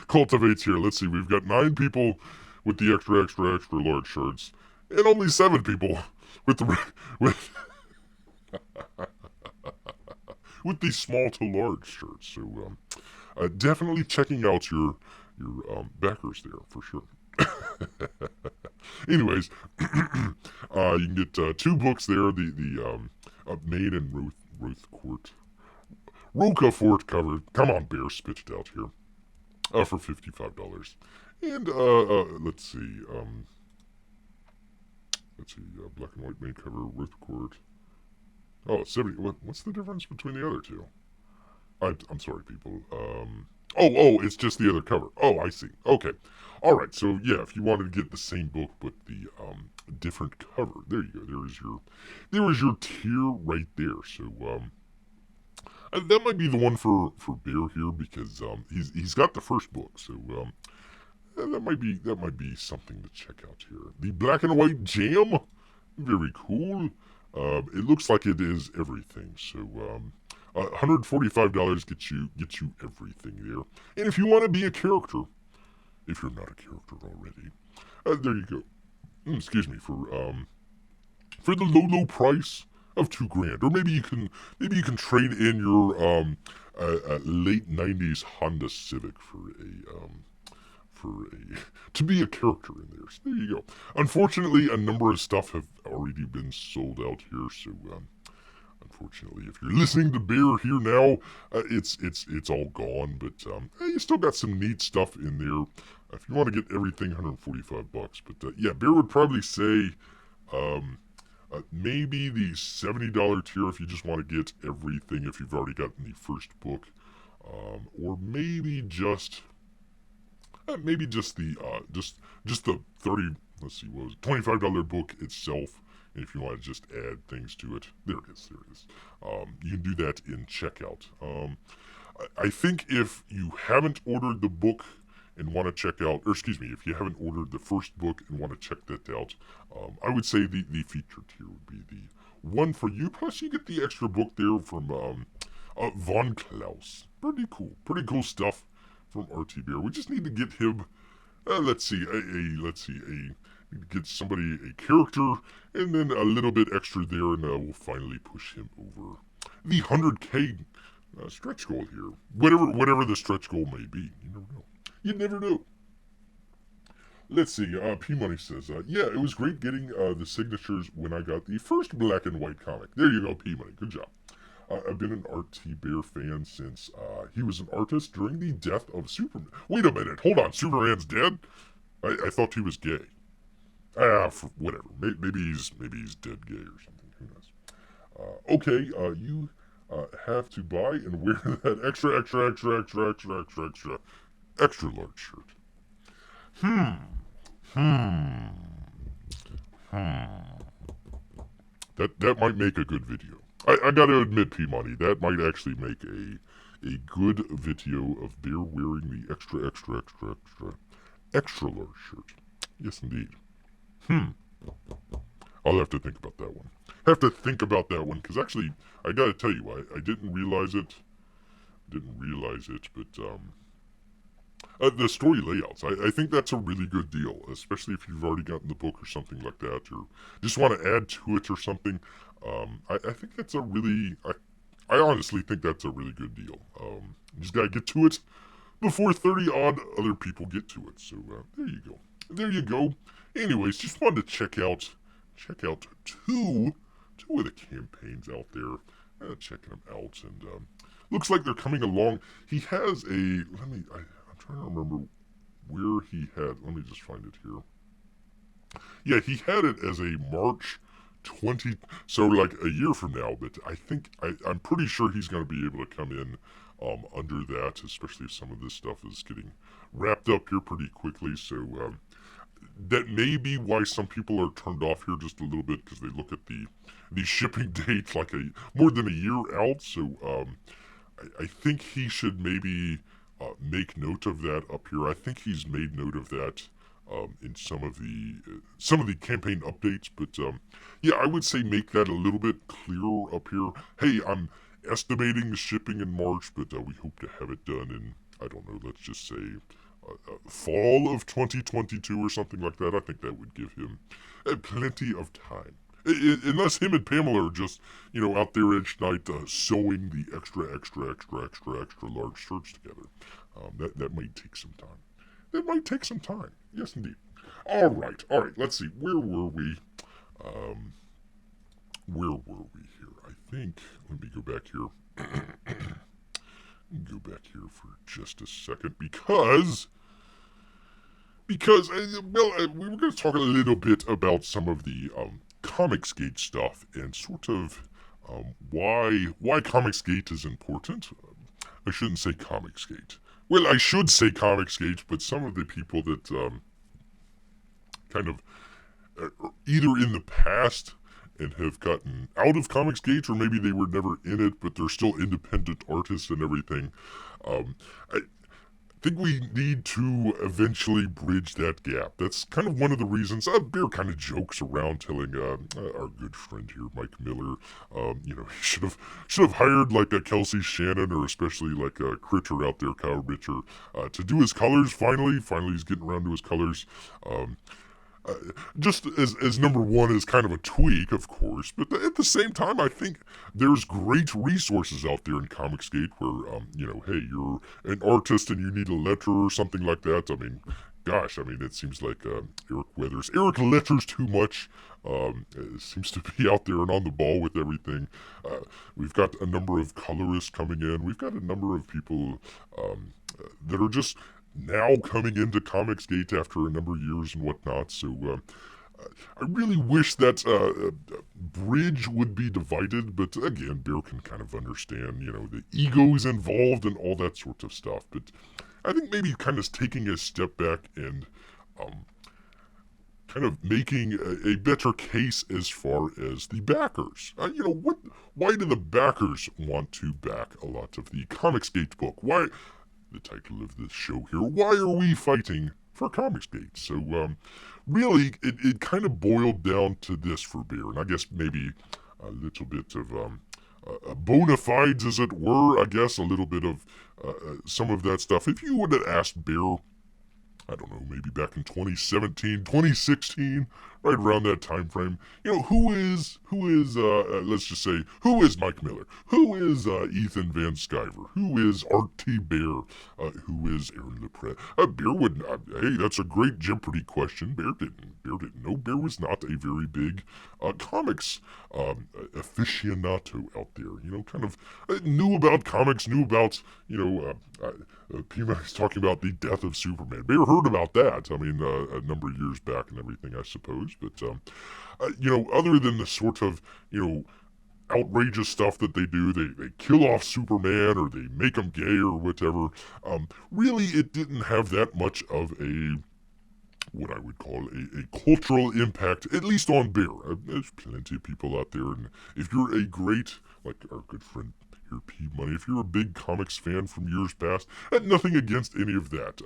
cultivates here. Let's see. We've got 9 people with the extra large shirts, and only 7 people with the with with the small to large shirts. So definitely checking out your backers there for sure. Anyways, you can get 2 books there. The Maid and Ruth Court, Roca Fort cover. Come on, Bear, spit it out here. For $55. And let's see, black and white main cover, Ruth Court. Oh, 70. What's the difference between the other two? I'm sorry, people. It's just the other cover. Oh, I see. Okay. All right. So yeah, if you wanted to get the same book but the different cover, there you go. There is your tier right there. So that might be the one for Bear here because he's got the first book. So that might be something to check out here. The black and white jam, very cool. It looks like it is everything. So $145 gets you everything there. And if you want to be a character, if you're not a character already, there you go. Excuse me for the low price of $2,000, or maybe you can trade in your late '90s Honda Civic for a to be a character in there. So there you go. Unfortunately, a number of stuff have already been sold out here, so unfortunately, if you're listening to Bear here now, it's all gone. But you still got some neat stuff in there. If you want to get everything, $145. But yeah, Bear would probably say maybe the $70 tier if you just want to get everything if you've already gotten the first book, or maybe just the just the 30. Let's see, what was it, $25 book itself. And if you want to just add things to it, there it is. You can do that in checkout. I think if you haven't ordered the book and want to check out, or excuse me, if you haven't ordered the first book and want to check that out, I would say the feature tier would be the one for you. Plus, you get the extra book there from Von Klaus. Pretty cool stuff from RT Bear. We just need to get him. Get somebody a character, and then a little bit extra there, and we'll finally push him over the 100K stretch goal here. Whatever the stretch goal may be, you never know. You never know. Let's see. P Money says, yeah, it was great getting the signatures when I got the first black and white comic. There you go, P Money. Good job. I've been an RT Bear fan since he was an artist during the death of Superman. Wait a minute. Hold on. Superman's dead? I thought he was gay. Whatever. Maybe he's dead gay or something. Who knows? Okay. You have to buy and wear that extra large shirt. That might make a good video. I gotta admit, P Money, that might actually make a good video of Bear wearing the extra large shirt. Yes, indeed. I'll have to think about that one. Because actually, I gotta tell you, I didn't realize it. But the story layouts, I think that's a really good deal, especially if you've already gotten the book or something like that, or just want to add to it or something. I think that's I honestly think that's a really good deal. You just gotta get to it before 30 odd other people get to it. So there you go. Anyways, just wanted to check out two of the campaigns out there. Checking them out, and looks like they're coming along. He has I'm trying to remember where he had. Let me just find it here. Yeah, he had it as a March 20, so like a year from now. But I'm pretty sure he's going to be able to come in under that, especially if some of this stuff is getting wrapped up here pretty quickly. So that may be why some people are turned off here just a little bit, because they look at the shipping date like more than a year out. So I think he should maybe make note of that up here. I think he's made note of that in some of the campaign updates. But yeah, I would say make that a little bit clearer up here. Hey, I'm estimating the shipping in March, but we hope to have it done in, I don't know, let's just say fall of 2022 or something like that. I think that would give him plenty of time. Unless him and Pamela are just, out there each night sewing the extra large shirts together. That might take some time. That might take some time. Yes, indeed. All right. Let's see. Where were we? Where were we here? I think. Let me go back here. Go back here for just a second because we were going to talk a little bit about some of the ComicsGate stuff and sort of why ComicsGate is important. I shouldn't say ComicsGate. Well, I should say ComicsGate, but some of the people that kind of either in the past and have gotten out of ComicsGate, or maybe they were never in it, but they're still independent artists and everything. I think we need to eventually bridge that gap. That's kind of one of the reasons. Bear kind of jokes around, telling our good friend here, Mike Miller, he should have hired like a Kelsey Shannon, or especially like a Critter out there, Kyle Ritter, to do his colors. Finally, he's getting around to his colors. Just as number one is kind of a tweak, of course, but at the same time, I think there's great resources out there in ComicsGate where, hey, you're an artist and you need a letter or something like that. I mean, gosh, it seems like Eric letters too much. Seems to be out there and on the ball with everything. We've got a number of colorists coming in. We've got a number of people that are just now coming into ComicsGate after a number of years and whatnot. So I really wish that bridge would be divided, but again, Bear can kind of understand, the egos involved and all that sort of stuff. But I think maybe kind of taking a step back and kind of making a better case as far as the backers. Why do the backers want to back a lot of the ComicsGate book? Why? The title of this show here. Why are we fighting for ComicsGate? So, really, it kind of boiled down to this for Bear, and I guess maybe a little bit of bona fides, as it were. I guess a little bit of some of that stuff. If you would have asked Bear, I don't know, maybe back in 2017, 2016, right around that time frame, who is let's just say, who is Mike Miller? Who is Ethan Van Sciver? Who is Art T. Bear? Who is Aaron LePret? Bear would not, hey, that's a great Jeopardy question. Bear didn't know. Bear was not a very big comics aficionado out there, kind of knew about comics, knew about, Pima is talking about the death of Superman. Bear heard about that, a number of years back and everything, I suppose. But, other than the sort of, outrageous stuff that they do, they kill off Superman or they make him gay or whatever, really it didn't have that much of what I would call a cultural impact, at least on Bear. There's plenty of people out there, and if you're a great, like our good friend here, P Money, if you're a big comics fan from years past, nothing against any of that.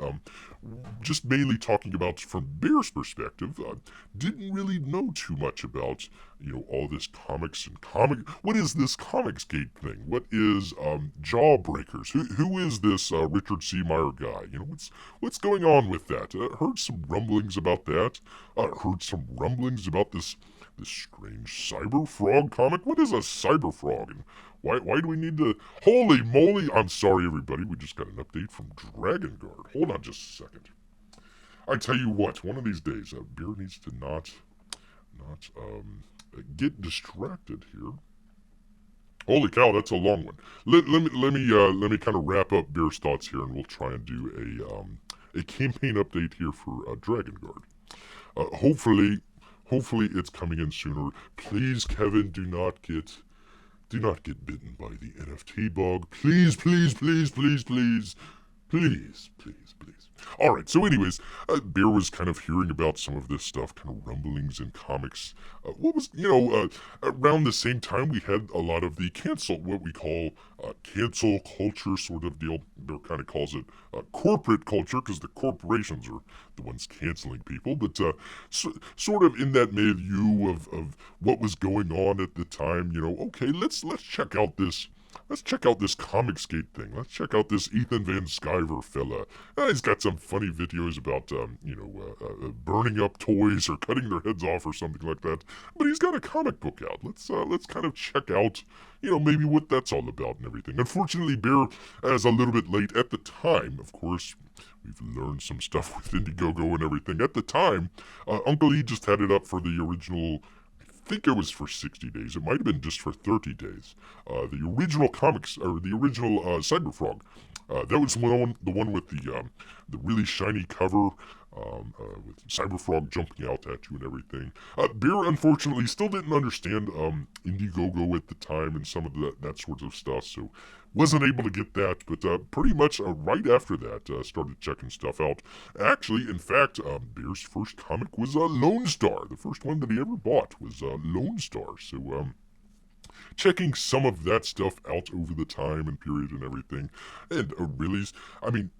Just mainly talking about from Bear's perspective, didn't really know too much about, all this comics and what is this ComicsGate thing? What is Jawbreakers? Who is this Richard C. Meyer guy? What's going on with that? Heard some rumblings about that. Heard some rumblings about this strange cyber frog comic. What is a cyber frog? And why do we need to... Holy moly! I'm sorry, everybody. We just got an update from Dragon Guard. Hold on just a second. I tell you what, one of these days, Bear needs to not get distracted here. Holy cow, that's a long one. Let me kind of wrap up Bear's thoughts here, and we'll try and do a campaign update here for Dragon Guard. Hopefully it's coming in sooner. Please, Kevin, do not get bitten by the NFT bug. Please. All right. So, anyways, Bear was kind of hearing about some of this stuff, kind of rumblings in comics. What was, around the same time we had a lot of the cancel, what we call cancel culture sort of deal. Bear kind of calls it corporate culture because the corporations are the ones canceling people. But sort of in that milieu of what was going on at the time, okay, let's check out this. Let's check out this ComicsGate thing. Let's check out this Ethan Van Sciver fella. He's got some funny videos about, burning up toys or cutting their heads off or something like that. But he's got a comic book out. Let's kind of check out, maybe what that's all about and everything. Unfortunately, Bear is a little bit late at the time. Of course, we've learned some stuff with Indiegogo and everything. At the time, Uncle E just had it up for the original. I think it was for 60 days. It might have been just for 30 days. The original comics, or the original Cyberfrog, that was the one with the really shiny cover, with Cyberfrog jumping out at you and everything. Bear, unfortunately, still didn't understand Indiegogo at the time and some of that sort of stuff, so wasn't able to get that, but pretty much right after that, started checking stuff out. Actually, in fact, Bear's first comic was Lonestar. The first one that he ever bought was Lonestar. So, checking some of that stuff out over the time and period and everything, and really,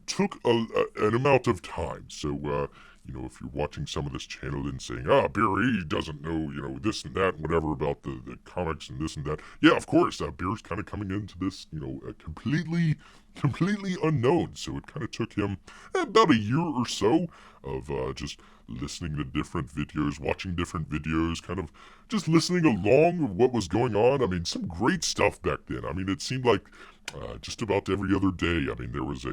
took an amount of time. So, if you're watching some of this channel and saying, Barry doesn't know, this and that and whatever about the comics and this and that. Yeah, of course, Bear's kind of coming into this, completely unknown. So it kind of took him about a year or so of just listening to different videos, watching different videos, kind of just listening along with what was going on. Some great stuff back then. It seemed like just about every other day, there was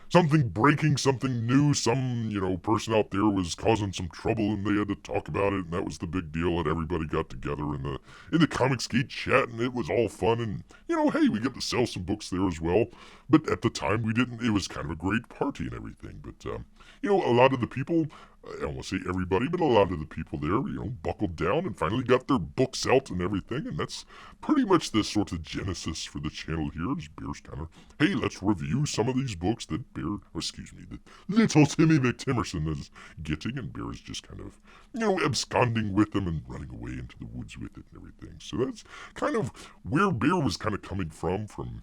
something breaking, something new, some, person out there was causing some trouble and they had to talk about it, and that was the big deal, and everybody got together in the ComicsGate chat, and it was all fun, and, hey, we get to sell some books there as well. But at the time, we didn't. It was kind of a great party and everything. But, a lot of the people, I don't want to say everybody, but a lot of the people there, buckled down and finally got their books out and everything. And that's pretty much the sort of genesis for the channel here. Is Bear's kind of, hey, let's review some of these books that that little Timmy McTimerson is getting. And Bear is just kind of, absconding with them and running away into the woods with it and everything. So that's kind of where Bear was kind of coming from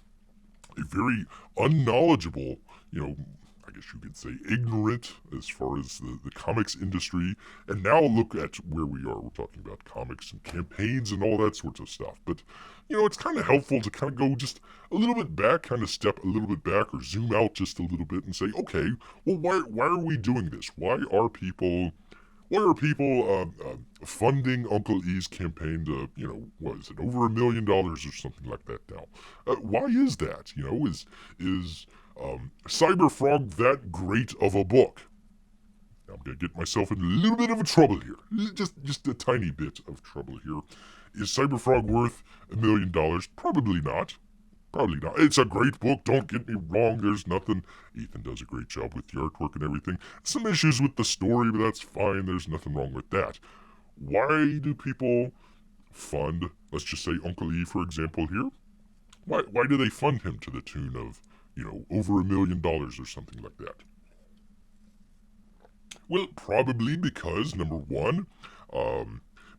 a very unknowledgeable, I guess you could say ignorant as far as the comics industry. And now look at where we are. We're talking about comics and campaigns and all that sorts of stuff. But, it's kind of helpful to kind of go just a little bit back, kind of step a little bit back or zoom out just a little bit and say, okay, well, why are we doing this? Why are people funding Uncle E's campaign to, what is it, over $1 million or something like that now? Why is that? Is Cyberfrog that great of a book? Now, I'm going to get myself in a little bit of trouble here. Just a tiny bit of trouble here. Is Cyberfrog worth $1 million? Probably not. Probably not. It's a great book, don't get me wrong, there's nothing. Ethan does a great job with the artwork and everything. Some issues with the story, but that's fine, there's nothing wrong with that. Why do people fund, let's just say Uncle E, for example, here? Why do they fund him to the tune of, over $1 million or something like that? Well, probably because, number one,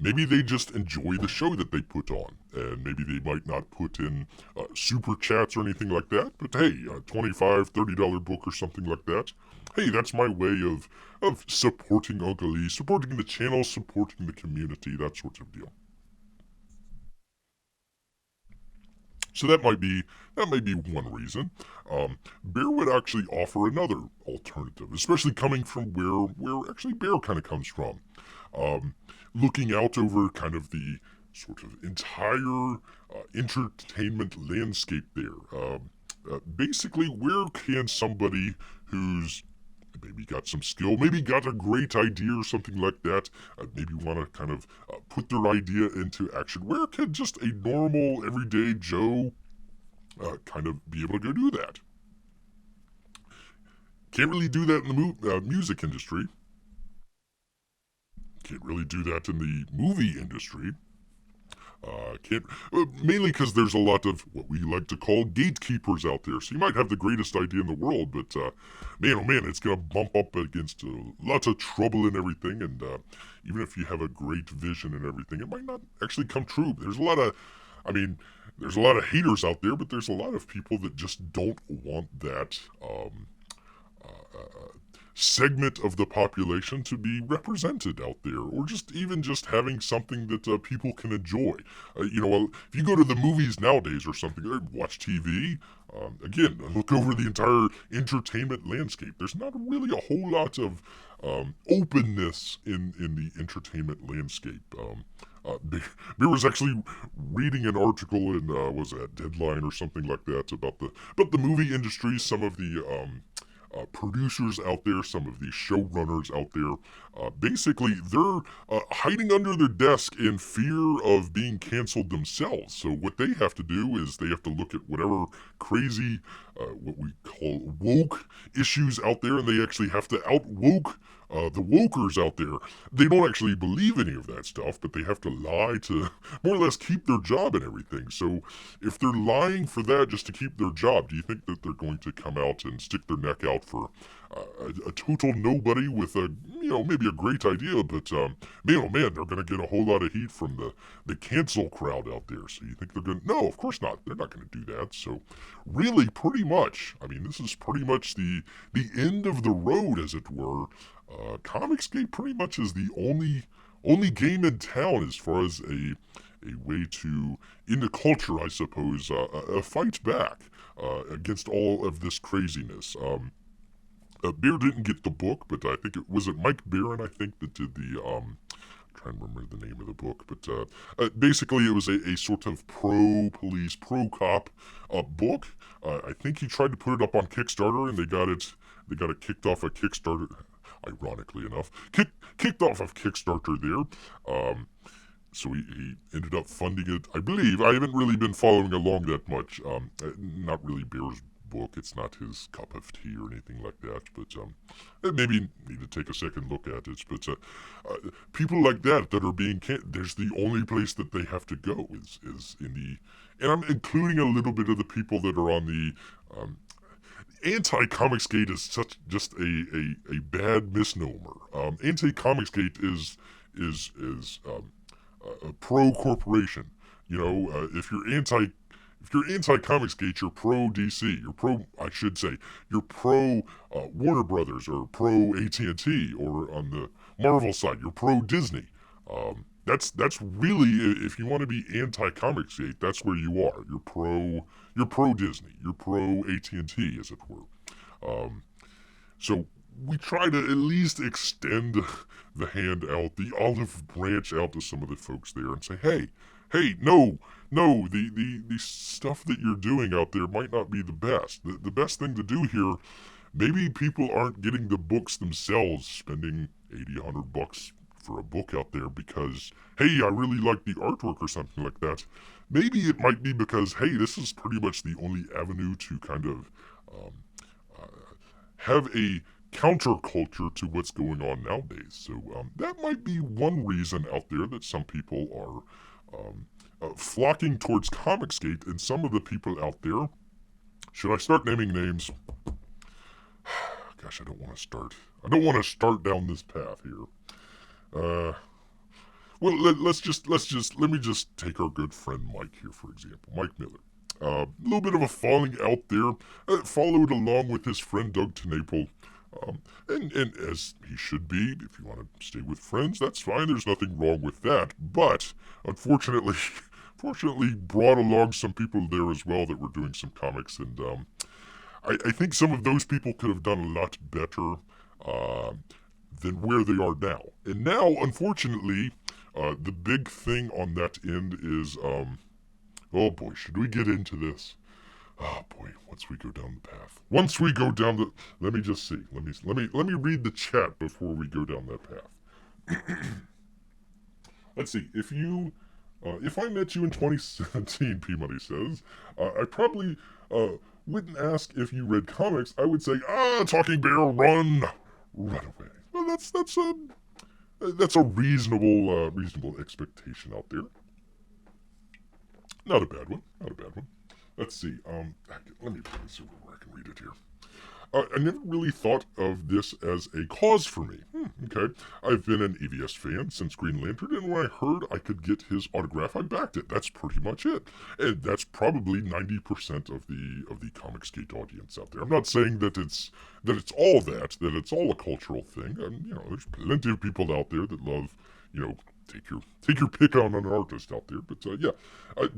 maybe they just enjoy the show that they put on, and maybe they might not put in super chats or anything like that, but hey, a $25, $30 book or something like that. Hey, that's my way of supporting Uncle E, supporting the channel, supporting the community, that sort of deal. So that might be one reason. Bear would actually offer another alternative, especially coming from where actually Bear kind of comes from. Looking out over kind of the sort of entire entertainment landscape there. Basically, where can somebody who's maybe got some skill, maybe got a great idea or something like that, maybe want to kind of put their idea into action, where can just a normal, everyday Joe kind of be able to go do that? Can't really do that in the music industry. Can't really do that in the movie industry. Can't mainly because there's a lot of what we like to call gatekeepers out there. So you might have the greatest idea in the world, but man, oh man, it's gonna bump up against lots of trouble and everything. And even if you have a great vision and everything, it might not actually come true. There's a lot of, I mean, there's a lot of haters out there, but there's a lot of people that just don't want that. Segment of the population to be represented out there, or just even just having something that people can enjoy. If you go to the movies nowadays or something, or watch TV, again, look over the entire entertainment landscape. There's not really a whole lot of openness in the entertainment landscape. Beer was actually reading an article in was that Deadline or something like that about the movie industry. Some of the producers out there, some of these showrunners out there, basically they're hiding under their desk in fear of being canceled themselves. So what they have to do is they have to look at whatever crazy, what we call woke issues out there, and they actually have to out woke the wokers out there. They don't actually believe any of that stuff, but they have to lie to more or less keep their job and everything. So if they're lying for that just to keep their job, do you think that they're going to come out and stick their neck out for a total nobody with maybe a great idea, but man, oh man, they're going to get a whole lot of heat from the cancel crowd out there. So you think they're going to, no, of course not. They're not going to do that. So really, pretty much, I mean, this is pretty much the end of the road, as it were. ComicsGate pretty much is the only game in town as far as a way to, in the culture, I suppose, fight back against all of this craziness. Bear didn't get the book, but I think it was Mike Barron, I think, that did the trying to remember the name of the book, but basically it was a sort of pro-police, pro-cop book. I think he tried to put it up on Kickstarter, and they got it kicked off of Kickstarter. Ironically enough, kicked off of Kickstarter there. So he ended up funding it, I believe. I haven't really been following along that much. Not really Bear's book. It's not his cup of tea or anything like that. But maybe need to take a second look at it. But people like that are being there's the only place that they have to go is in the, and I'm including a little bit of the people that are on the anti-Comicsgate is such just a bad misnomer. Anti-Comicsgate is a pro-corporation. If you're anti-Comicsgate, you're pro-DC. You're pro Warner Brothers or pro AT&T, or on the Marvel side, you're pro-Disney. That's really, if you want to be anti-Comicsgate, that's where you are. You're pro Disney. You're pro AT&T, as it were. So we try to at least extend the hand out, the olive branch out to some of the folks there, and say, hey, no, the stuff that you're doing out there might not be the best. The best thing to do here, maybe people aren't getting the books themselves, spending $80, $100 for a book out there because, hey, I really like the artwork or something like that. Maybe it might be because, hey, this is pretty much the only avenue to kind of have a counterculture to what's going on nowadays. So that might be one reason out there that some people are flocking towards Comicsgate, and some of the people out there, should I start naming names? Gosh, I don't want to start down this path here. Well, let me just take our good friend Mike here, for example. Mike Miller. A little bit of a falling out there. Followed along with his friend Doug TenNapel. And as he should be, if you want to stay with friends, that's fine. There's nothing wrong with that. But, unfortunately, brought along some people there as well that were doing some comics. And I think some of those people could have done a lot better than where they are now. And now, unfortunately, the big thing on that end is, oh boy, should we get into this? Oh boy, once we go down the path. Let me just see. Let me read the chat before we go down that path. Let's see. If I met you in 2017, P-Money says, I probably wouldn't ask if you read comics. I would say, Talking Bear, run away. Well, that's a reasonable expectation out there. Not a bad one. Not a bad one. Let's see. Let me put this over where I can read it here. I never really thought of this as a cause for me. Okay. I've been an EVS fan since Green Lantern, and when I heard I could get his autograph, I backed it. That's pretty much it. And that's probably 90% of the ComicsGate audience out there. I'm not saying that it's all that it's all a cultural thing. There's plenty of people out there that love, take your pick on an artist out there. But yeah,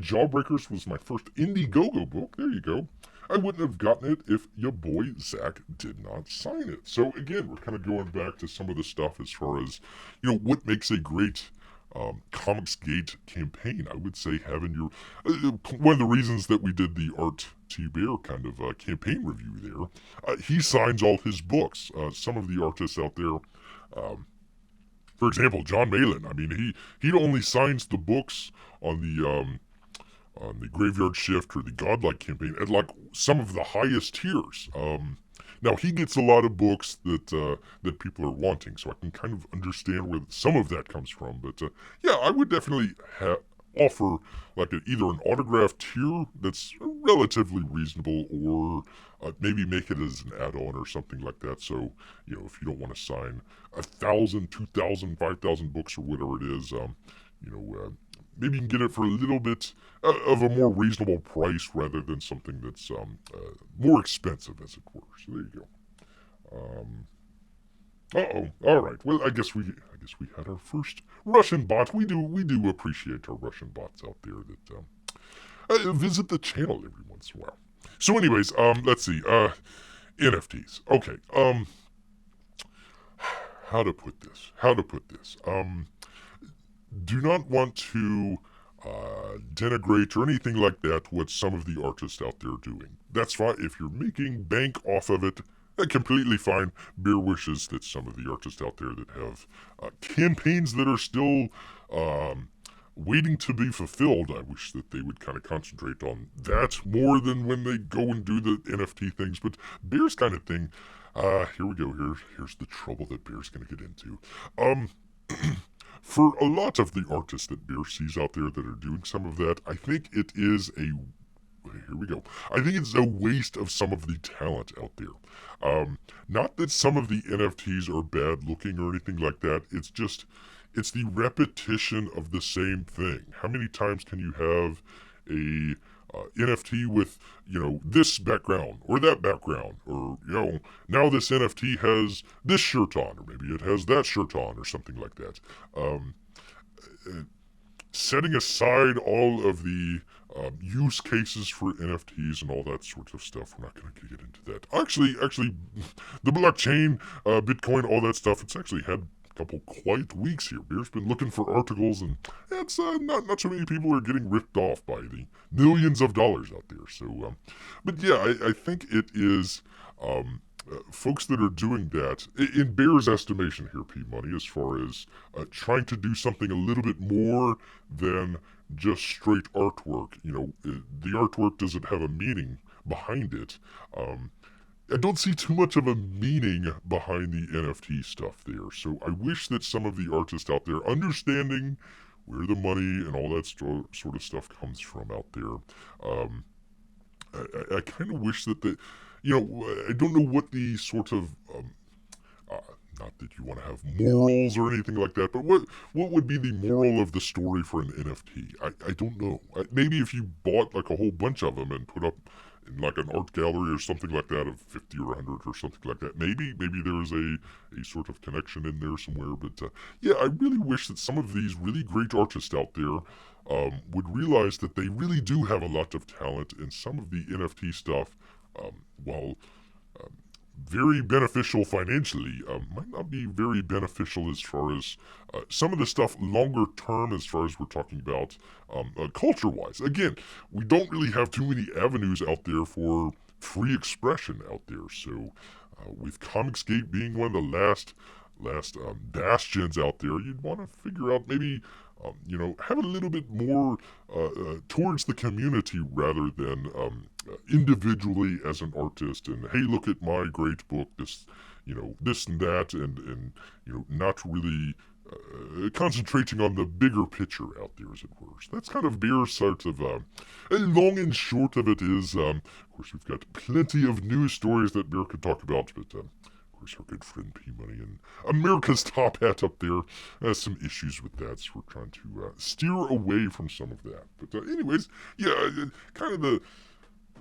Jawbreakers was my first Indiegogo book. There you go. I wouldn't have gotten it if your boy Zach did not sign it. So again, we're kind of going back to some of the stuff as far as, what makes a great ComicsGate campaign. I would say having your one of the reasons that we did the Art T Bear kind of campaign review there. He signs all his books. Some of the artists out there. For example, John Malin. I mean, he only signs the books on the Graveyard Shift or the Godlike campaign at like some of the highest tiers. Now he gets a lot of books that people are wanting, so I can kind of understand where some of that comes from. But yeah, I would definitely offer like either an autograph tier that's relatively reasonable, or maybe make it as an add-on or something like that. So if you don't want to sign 1,000, 2,000, 5,000 books or whatever it is, maybe you can get it for a little bit of a more reasonable price rather than something that's more expensive, as it were. So there you go. All right. Well, I guess we had our first Russian bot. We do appreciate our Russian bots out there that visit the channel every once in a while. So, anyways, let's see. NFTs. Okay. How to put this? Do not want to denigrate or anything like that what some of the artists out there are doing. That's fine. If you're making bank off of it, completely fine. Beer wishes that some of the artists out there that have campaigns that are still waiting to be fulfilled, I wish that they would kind of concentrate on that more than when they go and do the NFT things. But Beer's kind of thing, here we go. Here's the trouble that Beer's going to get into. For a lot of the artists that Beer sees out there that are doing some of that, I think it is here we go. I think it's a waste of some of the talent out there. Not that some of the NFTs are bad looking or anything like that. It's the repetition of the same thing. How many times can you have a NFT with, this background or that background, or, now this NFT has this shirt on, or maybe it has that shirt on, or something like that. Setting aside all of the use cases for NFTs and all that sort of stuff, we're not going to get into that. Actually, the blockchain, Bitcoin, all that stuff, it's actually had couple quiet weeks here. Beer's been looking for articles, and it's not so many people are getting ripped off by the millions of dollars out there. So, but yeah, I think it is folks that are doing that, in Bear's estimation here, P Money, as far as trying to do something a little bit more than just straight artwork. The artwork doesn't have a meaning behind it. I don't see too much of a meaning behind the NFT stuff there. So I wish that some of the artists out there, understanding where the money and all that sort of stuff comes from out there, I kind of wish that I don't know what the sort of, not that you want to have morals or anything like that, but what would be the moral of the story for an NFT? I don't know. Maybe if you bought like a whole bunch of them and put up in like an art gallery or something like that of 50 or 100 or something like that, maybe there's a sort of connection in there somewhere. But yeah, I really wish that some of these really great artists out there would realize that they really do have a lot of talent, and some of the NFT stuff, while very beneficial financially, might not be very beneficial as far as some of the stuff longer term, as far as we're talking about culture-wise. Again, we don't really have too many avenues out there for free expression out there. So with ComicsGate being one of the last bastions out there, you'd want to figure out maybe have a little bit more towards the community rather than individually as an artist. And hey, look at my great book, this and that, and not really concentrating on the bigger picture out there, as it were. So that's kind of Bear's sort of, long and short of it is, of course, we've got plenty of news stories that Bear could talk about, but, of course, our good friend P-Money and America's Top Hat up there has some issues with that, so we're trying to steer away from some of that. But anyways, yeah, kind of the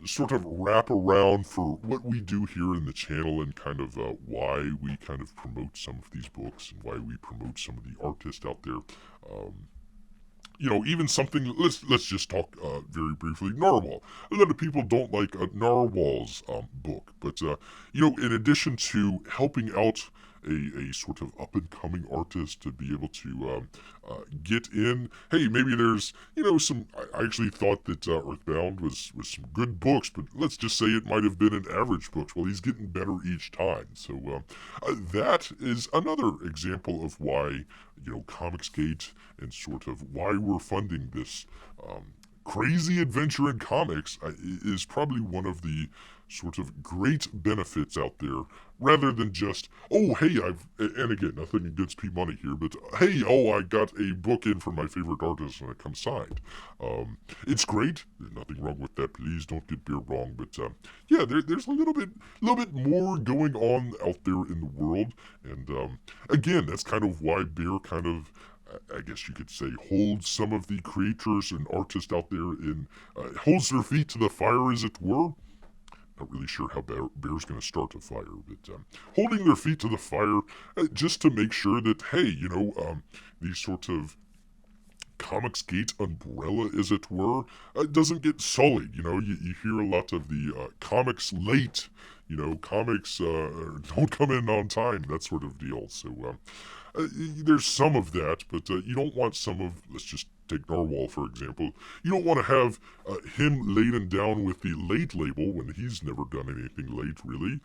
sort of wrap around for what we do here in the channel and kind of why we kind of promote some of these books and why we promote some of the artists out there. Even something. Let's just talk very briefly. Narwhal. A lot of people don't like Narwhal's book, but in addition to helping out a sort of up and coming artist to be able to get in. Hey, maybe there's some. I actually thought that Earthbound was some good books, but let's just say it might have been an average book. Well, he's getting better each time, so that is another example of why ComicsGate and sort of why we're funding this crazy adventure in comics is probably one of the sort of great benefits out there, rather than just, oh, hey, and again, nothing against P-Money here, but hey, I got a book in from my favorite artist and it comes signed. It's great. There's nothing wrong with that. Please don't get Bear wrong, but yeah, there's a little bit more going on out there in the world, and again, that's kind of why Bear kind of, I guess you could say, holds some of the creators and artists out there in, holds their feet to the fire, as it were. Not really sure how Bear's going to start a fire, but holding their feet to the fire just to make sure that, hey, these sort of ComicsGate umbrella, as it were, doesn't get sullied. You hear a lot of the comics late, comics don't come in on time, that sort of deal. So there's some of that, but you don't want some of, let's just take Narwhal, for example. You don't want to have him laden down with the late label when he's never done anything late, really,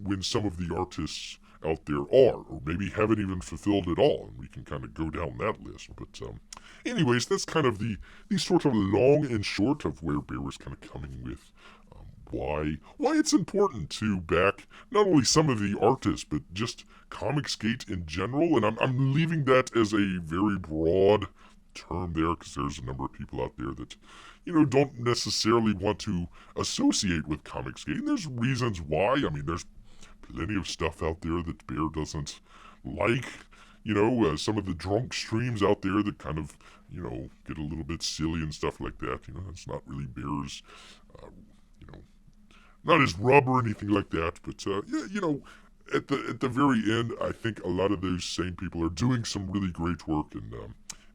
when some of the artists out there are, or maybe haven't even fulfilled it all, and we can kind of go down that list. But anyways, that's kind of the sort of long and short of where Bear was kind of coming with why it's important to back not only some of the artists, but just ComicsGate in general. And I'm leaving that as a very broad term there, because there's a number of people out there that don't necessarily want to associate with ComicsGate, and there's reasons why. I mean, there's plenty of stuff out there that Bear doesn't like. Some of the drunk streams out there that kind of get a little bit silly and stuff like that. That's not really Bear's not his rub or anything like that, but yeah, at the very end, I think a lot of those same people are doing some really great work, and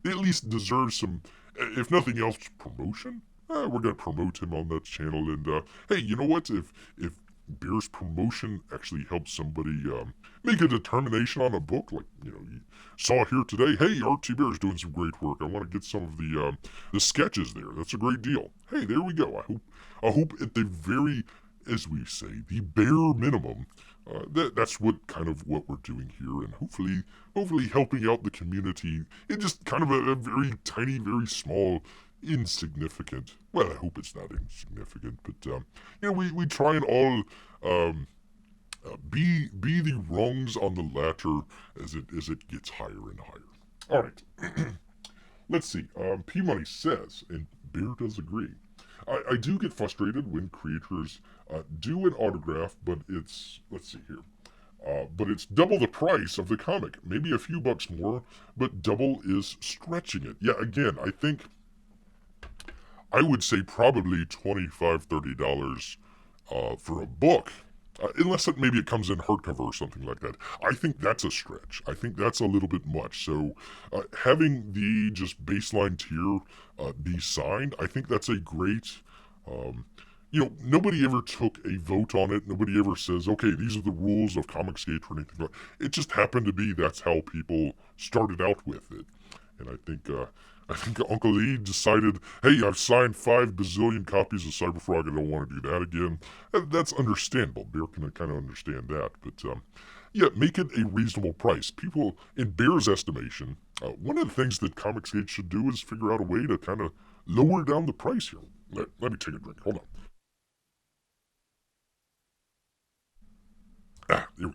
they at least deserve some, if nothing else, promotion. We're gonna promote him on that channel, and hey, you know what? If Bear's promotion actually helps somebody make a determination on a book, like you saw here today. Hey, RT Bear's doing some great work. I want to get some of the sketches there. That's a great deal. Hey, there we go. I hope at the very, as we say, the bare minimum, that's what we're doing here, and hopefully helping out the community in just kind of a very tiny, very small, insignificant. Well, I hope it's not insignificant, but we try and all be the rungs on the ladder as it gets higher and higher. All right, let's see. P-Money says, and Bear does agree. I do get frustrated when creators do an autograph, but it's, let's see here, but it's double the price of the comic. Maybe a few bucks more, but double is stretching it. Yeah, again, I think I would say probably $25, $30 for a book. Unless maybe it comes in hardcover or something like that. I think that's a stretch. I think that's a little bit much. So having the just baseline tier be signed, I think that's a great... nobody ever took a vote on it. Nobody ever says, okay, these are the rules of ComicsGate or anything like that. It just happened to be that's how people started out with it. And I think Uncle E decided, hey, I've signed 5 bazillion copies of Cyberfrog. I don't want to do that again. And that's understandable. Bear can kind of understand that. But, yeah, make it a reasonable price. People, in Bear's estimation, one of the things that ComicsGate should do is figure out a way to kind of lower down the price here. Let me take a drink. Hold on. There we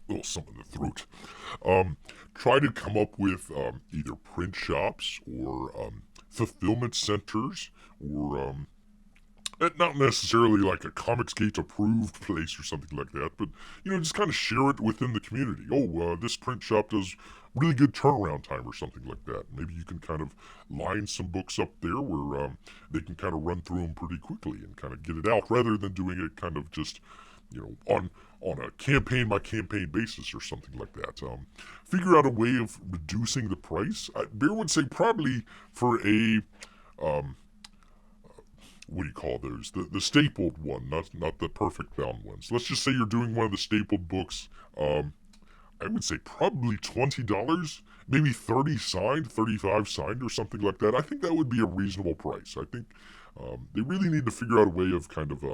go. little something in the throat. Try to come up with either print shops or fulfillment centers or not necessarily like a ComicsGate approved place or something like that, but just kind of share it within the community. Oh, this print shop does really good turnaround time or something like that. Maybe you can kind of line some books up there where they can kind of run through them pretty quickly and kind of get it out rather than doing it kind of just on a campaign by campaign basis or something like that. Figure out a way of reducing the price. Bear would say probably for a what do you call those? The stapled one, not the perfect bound ones. Let's just say you're doing one of the stapled books. I would say probably $20, maybe 30 signed, 35 signed, or something like that. I think that would be a reasonable price. I think they really need to figure out a way of kind of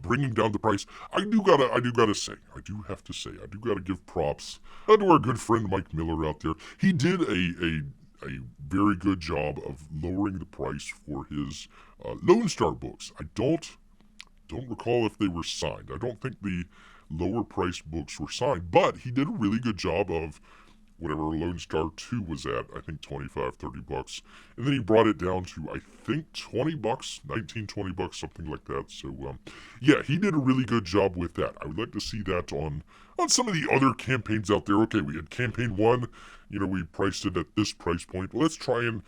bringing down the price. I do have to say, I do gotta give props to our good friend Mike Miller out there. He did a very good job of lowering the price for his Lonestar books. I don't recall if they were signed. I don't think the lower priced books were signed, but he did a really good job of whatever Lonestar 2 was at, I think 25, 30 bucks. And then he brought it down to, I think, 20 bucks, 19, 20 bucks, something like that. So, yeah, he did a really good job with that. I would like to see that on some of the other campaigns out there. Okay, we had campaign 1, we priced it at this price point. Let's try and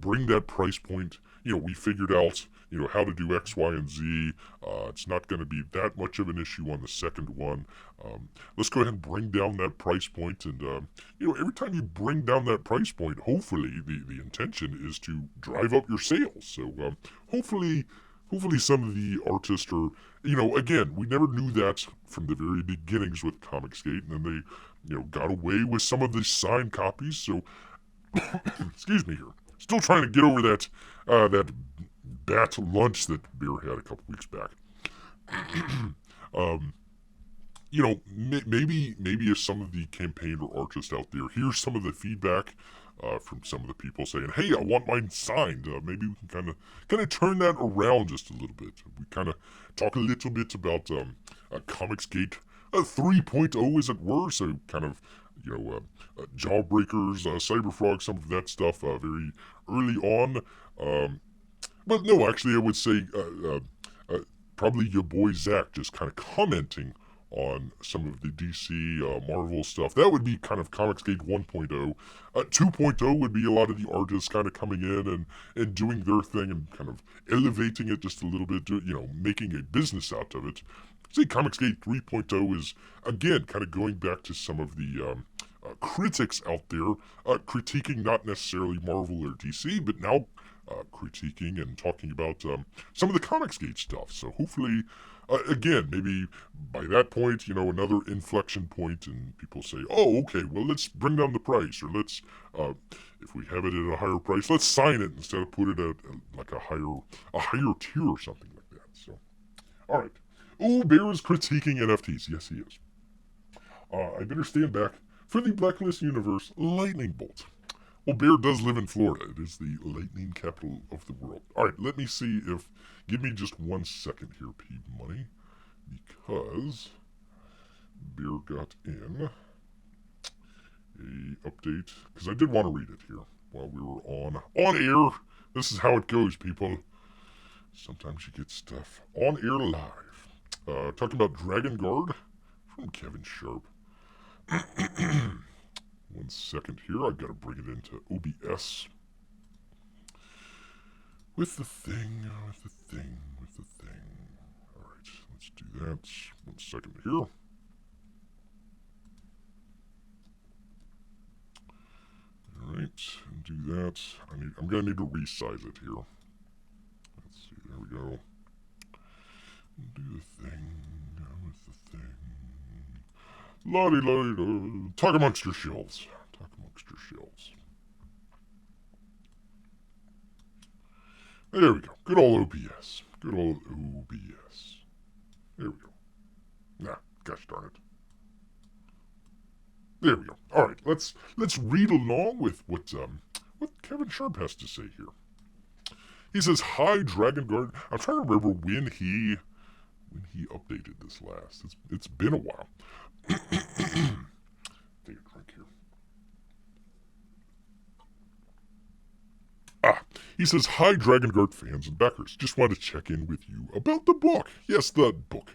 bring that price point. We figured out, how to do X, Y, and Z. It's not going to be that much of an issue on the second one. Let's go ahead and bring down that price point. And, every time you bring down that price point, hopefully the intention is to drive up your sales. So hopefully some of the artists are, again, we never knew that from the very beginnings with ComicsGate. And then they, got away with some of the signed copies. So, excuse me here. Still trying to get over that bat lunch that Bear had a couple weeks back. Maybe if some of the campaign or artists out there hear some of the feedback from some of the people saying, "Hey, I want mine signed." Maybe we can kind of turn that around just a little bit. We kind of talk a little bit about ComicsGate 3.0, as it were. So kind of Jawbreakers, Cyberfrog, some of that stuff very early on. But no, actually, I would say probably your boy Zach just kind of commenting on some of the DC Marvel stuff. That would be kind of ComicsGate 1.0. 2.0 would be a lot of the artists kind of coming in and doing their thing and kind of elevating it just a little bit, making a business out of it. See, ComicsGate 3.0 is, again, kind of going back to some of the critics out there critiquing not necessarily Marvel or DC, but now critiquing and talking about some of the ComicsGate stuff. So hopefully, again, maybe by that point, another inflection point, and people say, "Oh, okay, well, let's bring down the price," or let's, if we have it at a higher price, let's sign it instead of put it at like a higher tier or something like that. So, all right. Oh, Bear is critiquing NFTs. Yes, he is. I better stand back for the Blacklist Universe Lightning Bolt. Well, Bear does live in Florida. It is the lightning capital of the world. All right, let me see if... Give me just 1 second here, P Money, because Bear got in a update, because I did want to read it here while we were on air. This is how it goes, people. Sometimes you get stuff on air live. Talking about Dragon Guard from Kevin Sharp. 1 second here. I've got to bring it into OBS. With the thing. Alright, let's do that. 1 second here. Alright, do that. I'm going to need to resize it here. Let's see, there we go. Do the thing with the thing. La-di-la-di-da. Talk amongst yourselves. There we go. Good old OBS. There we go. Nah, gosh darn it. There we go. All right, let's read along with what Kevin Sharp has to say here. He says, "Hi, Dragon Guard." I'm trying to remember when he when he updated this last. It's been a while. Take a drink here. He says, "Hi, Dragon Guard fans and backers. Just wanted to check in with you about the book. Yes, the book.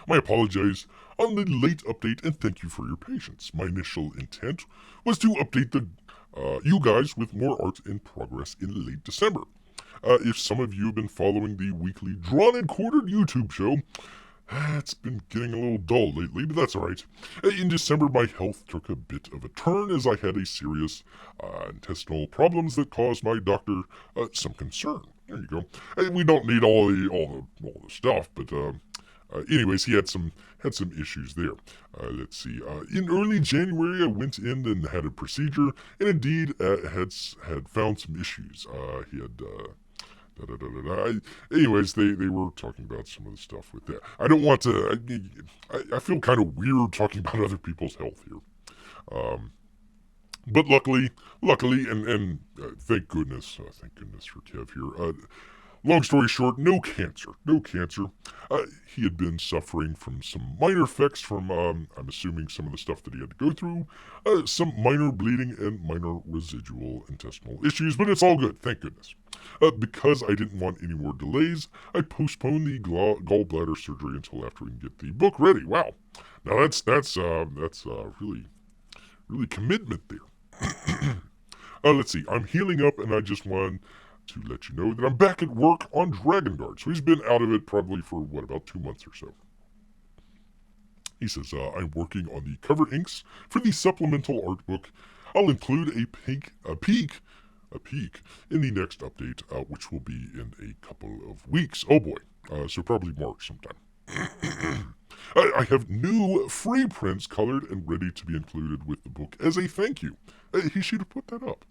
My apologies on the late update, and thank you for your patience. My initial intent was to update you guys with more art in progress in late December. If some of you have been following the weekly Drawn and Quartered YouTube show, it's been getting a little dull lately, but that's alright. In December, my health took a bit of a turn as I had a serious intestinal problems that caused my doctor some concern. There you go. We don't need all the stuff, but anyways, he had some issues there. Let's see. In early January, I went in and had a procedure, and indeed had found some issues. He had. Anyways, they were talking about some of the stuff with that. I don't want to. I feel kind of weird talking about other people's health here. But luckily, and thank goodness for Kev here. Long story short, no cancer. He had been suffering from some minor effects from, I'm assuming, some of the stuff that he had to go through, some minor bleeding and minor residual intestinal issues, but it's all good, thank goodness. Because I didn't want any more delays, I postponed the gallbladder surgery until after we can get the book ready. Wow, now that's really commitment there. Let's see. I'm healing up, and I just want to let you know that I'm back at work on Dragon Guard. So he's been out of it probably for, about 2 months or so. He says, I'm working on the cover inks for the supplemental art book. I'll include a peek in the next update, which will be in a couple of weeks. Oh boy. So probably March sometime. I have new free prints colored and ready to be included with the book as a thank you. He should have put that up.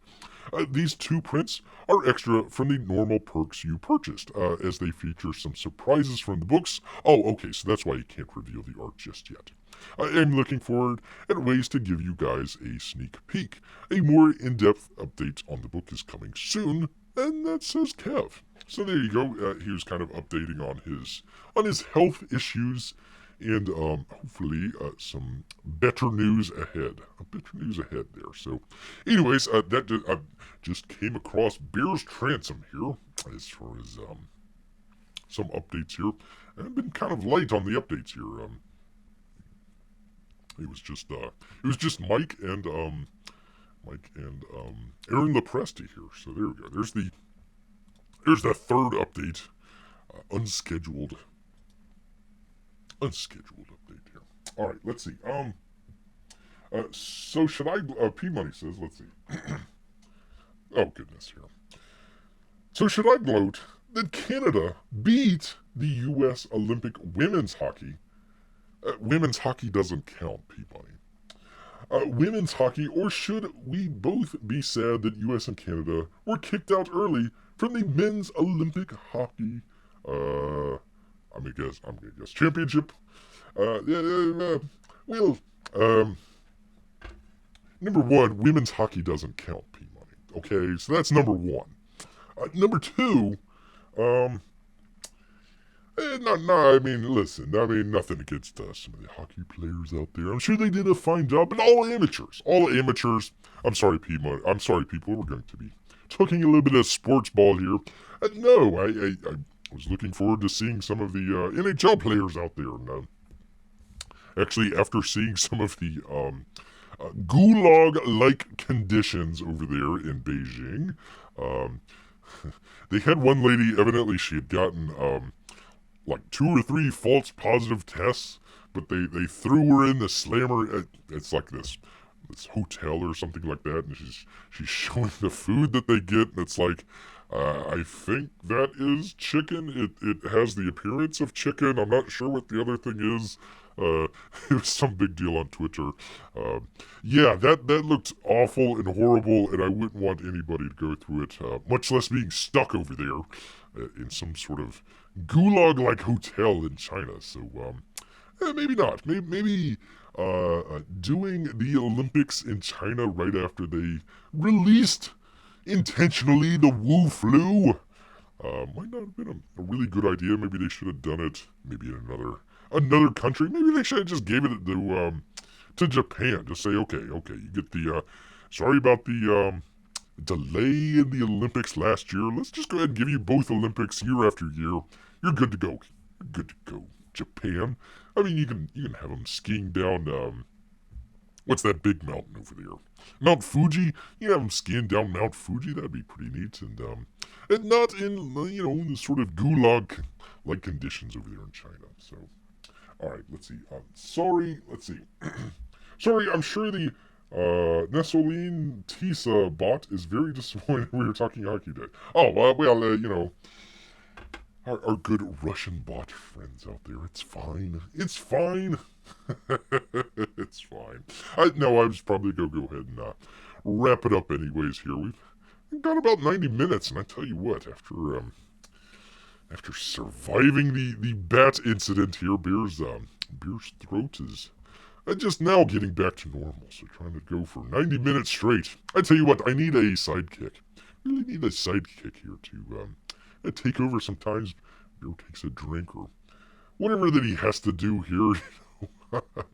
These 2 prints are extra from the normal perks you purchased, as they feature some surprises from the books. Oh, okay, so that's why you can't reveal the art just yet. I am looking forward at ways to give you guys a sneak peek. A more in-depth update on the book is coming soon, and that says Kev. So there you go. He was kind of updating on his health issues, and hopefully some better news ahead. There. So, anyways, that just came across Bear's Transom here as far as some updates here. I've been kind of light on the updates here. It was just Mike and Aaron Lepresti here. So there we go. There's the third update, unscheduled update here. All right, let's see. So should I? P Money says, let's see. Oh goodness here. So should I gloat that Canada beat the U.S. Olympic women's hockey? Women's hockey doesn't count, P Money. Women's hockey, or should we both be sad that U.S. and Canada were kicked out early from the men's Olympic hockey? I'm gonna guess championship. Well, number one, women's hockey doesn't count, P Money. Okay, so that's number one. Number two, I mean, listen, nothing against some of the hockey players out there. I'm sure they did a fine job, but all amateurs. I'm sorry, P Money. I'm sorry, people. We're going to be talking a little bit of sports ball here. No, I was looking forward to seeing some of the NHL players out there. And, actually, after seeing some of the gulag-like conditions over there in Beijing, they had one lady, evidently she had gotten like 2 or 3 false positive tests, but they threw her in the slammer. It's like this hotel or something like that, and she's showing the food that they get, and it's like, I think that is chicken. It has the appearance of chicken. I'm not sure what the other thing is. It was some big deal on Twitter. Yeah, that looked awful and horrible, and I wouldn't want anybody to go through it, much less being stuck over there in some sort of gulag-like hotel in China. So, maybe not. Maybe doing the Olympics in China right after they released intentionally the Wu flu. Might not have been a really good idea. Maybe they should have done it maybe in another country. Maybe they should have just gave it to Japan. Just say, okay, you get the sorry about the delay in the Olympics last year. Let's just go ahead and give you both Olympics year after year. You're good to go. You're good to go. Japan. I mean, you can have them skiing down. What's that big mountain over there? Mount Fuji. You can have them skiing down Mount Fuji. That'd be pretty neat. And not in in the sort of gulag like conditions over there in China. So, all right. Let's see. Sorry. Let's see. Sorry. I'm sure the Nessolene Tisa bot is very disappointed we were talking hockey today. Oh, well, our good Russian bot friends out there. It's fine. It's fine. It's fine. I was probably going to go ahead and wrap it up anyways here. We've got about 90 minutes, and I tell you what, after surviving the bat incident here, Beer's throat is just now getting back to normal, so trying to go for 90 minutes straight. I tell you what, I need a sidekick. Really need a sidekick here to take over sometimes. Beer takes a drink or whatever that he has to do here.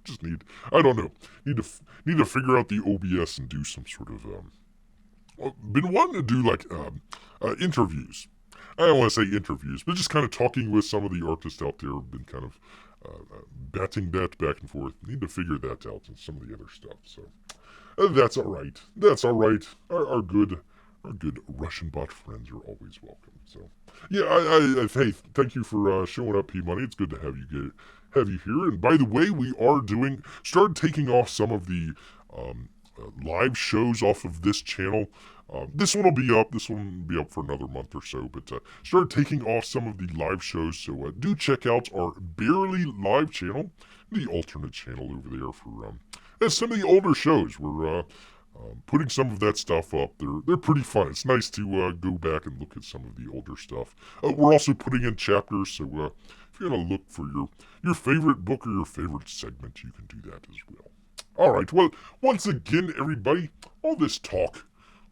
Just I don't know, need to figure out the OBS and do some sort of been wanting to do like interviews. I don't want to say interviews, but just kind of talking with some of the artists out there. Been kind of batting that back and forth. Need to figure that out and some of the other stuff. So that's all right. That's all right. Our good Russian bot friends are always welcome. So yeah, hey, thank you for showing up, P Money. It's good to have you here. And by the way, we are started taking off some of the live shows off of this channel. This one will be up. This one will be up for another month or so. But started taking off some of the live shows. So do check out our Barely Live channel, the alternate channel over there for some of the older shows. We're putting some of that stuff up. They're pretty fun. It's nice to go back and look at some of the older stuff. We're also putting in chapters. So if you're gonna look for your favorite book or your favorite segment, you can do that as well. All right. Well, once again, everybody, all this talk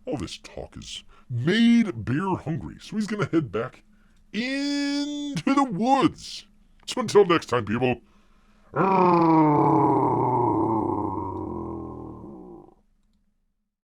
has made Bear hungry. So he's going to head back into the woods. So until next time, people. Grrrr.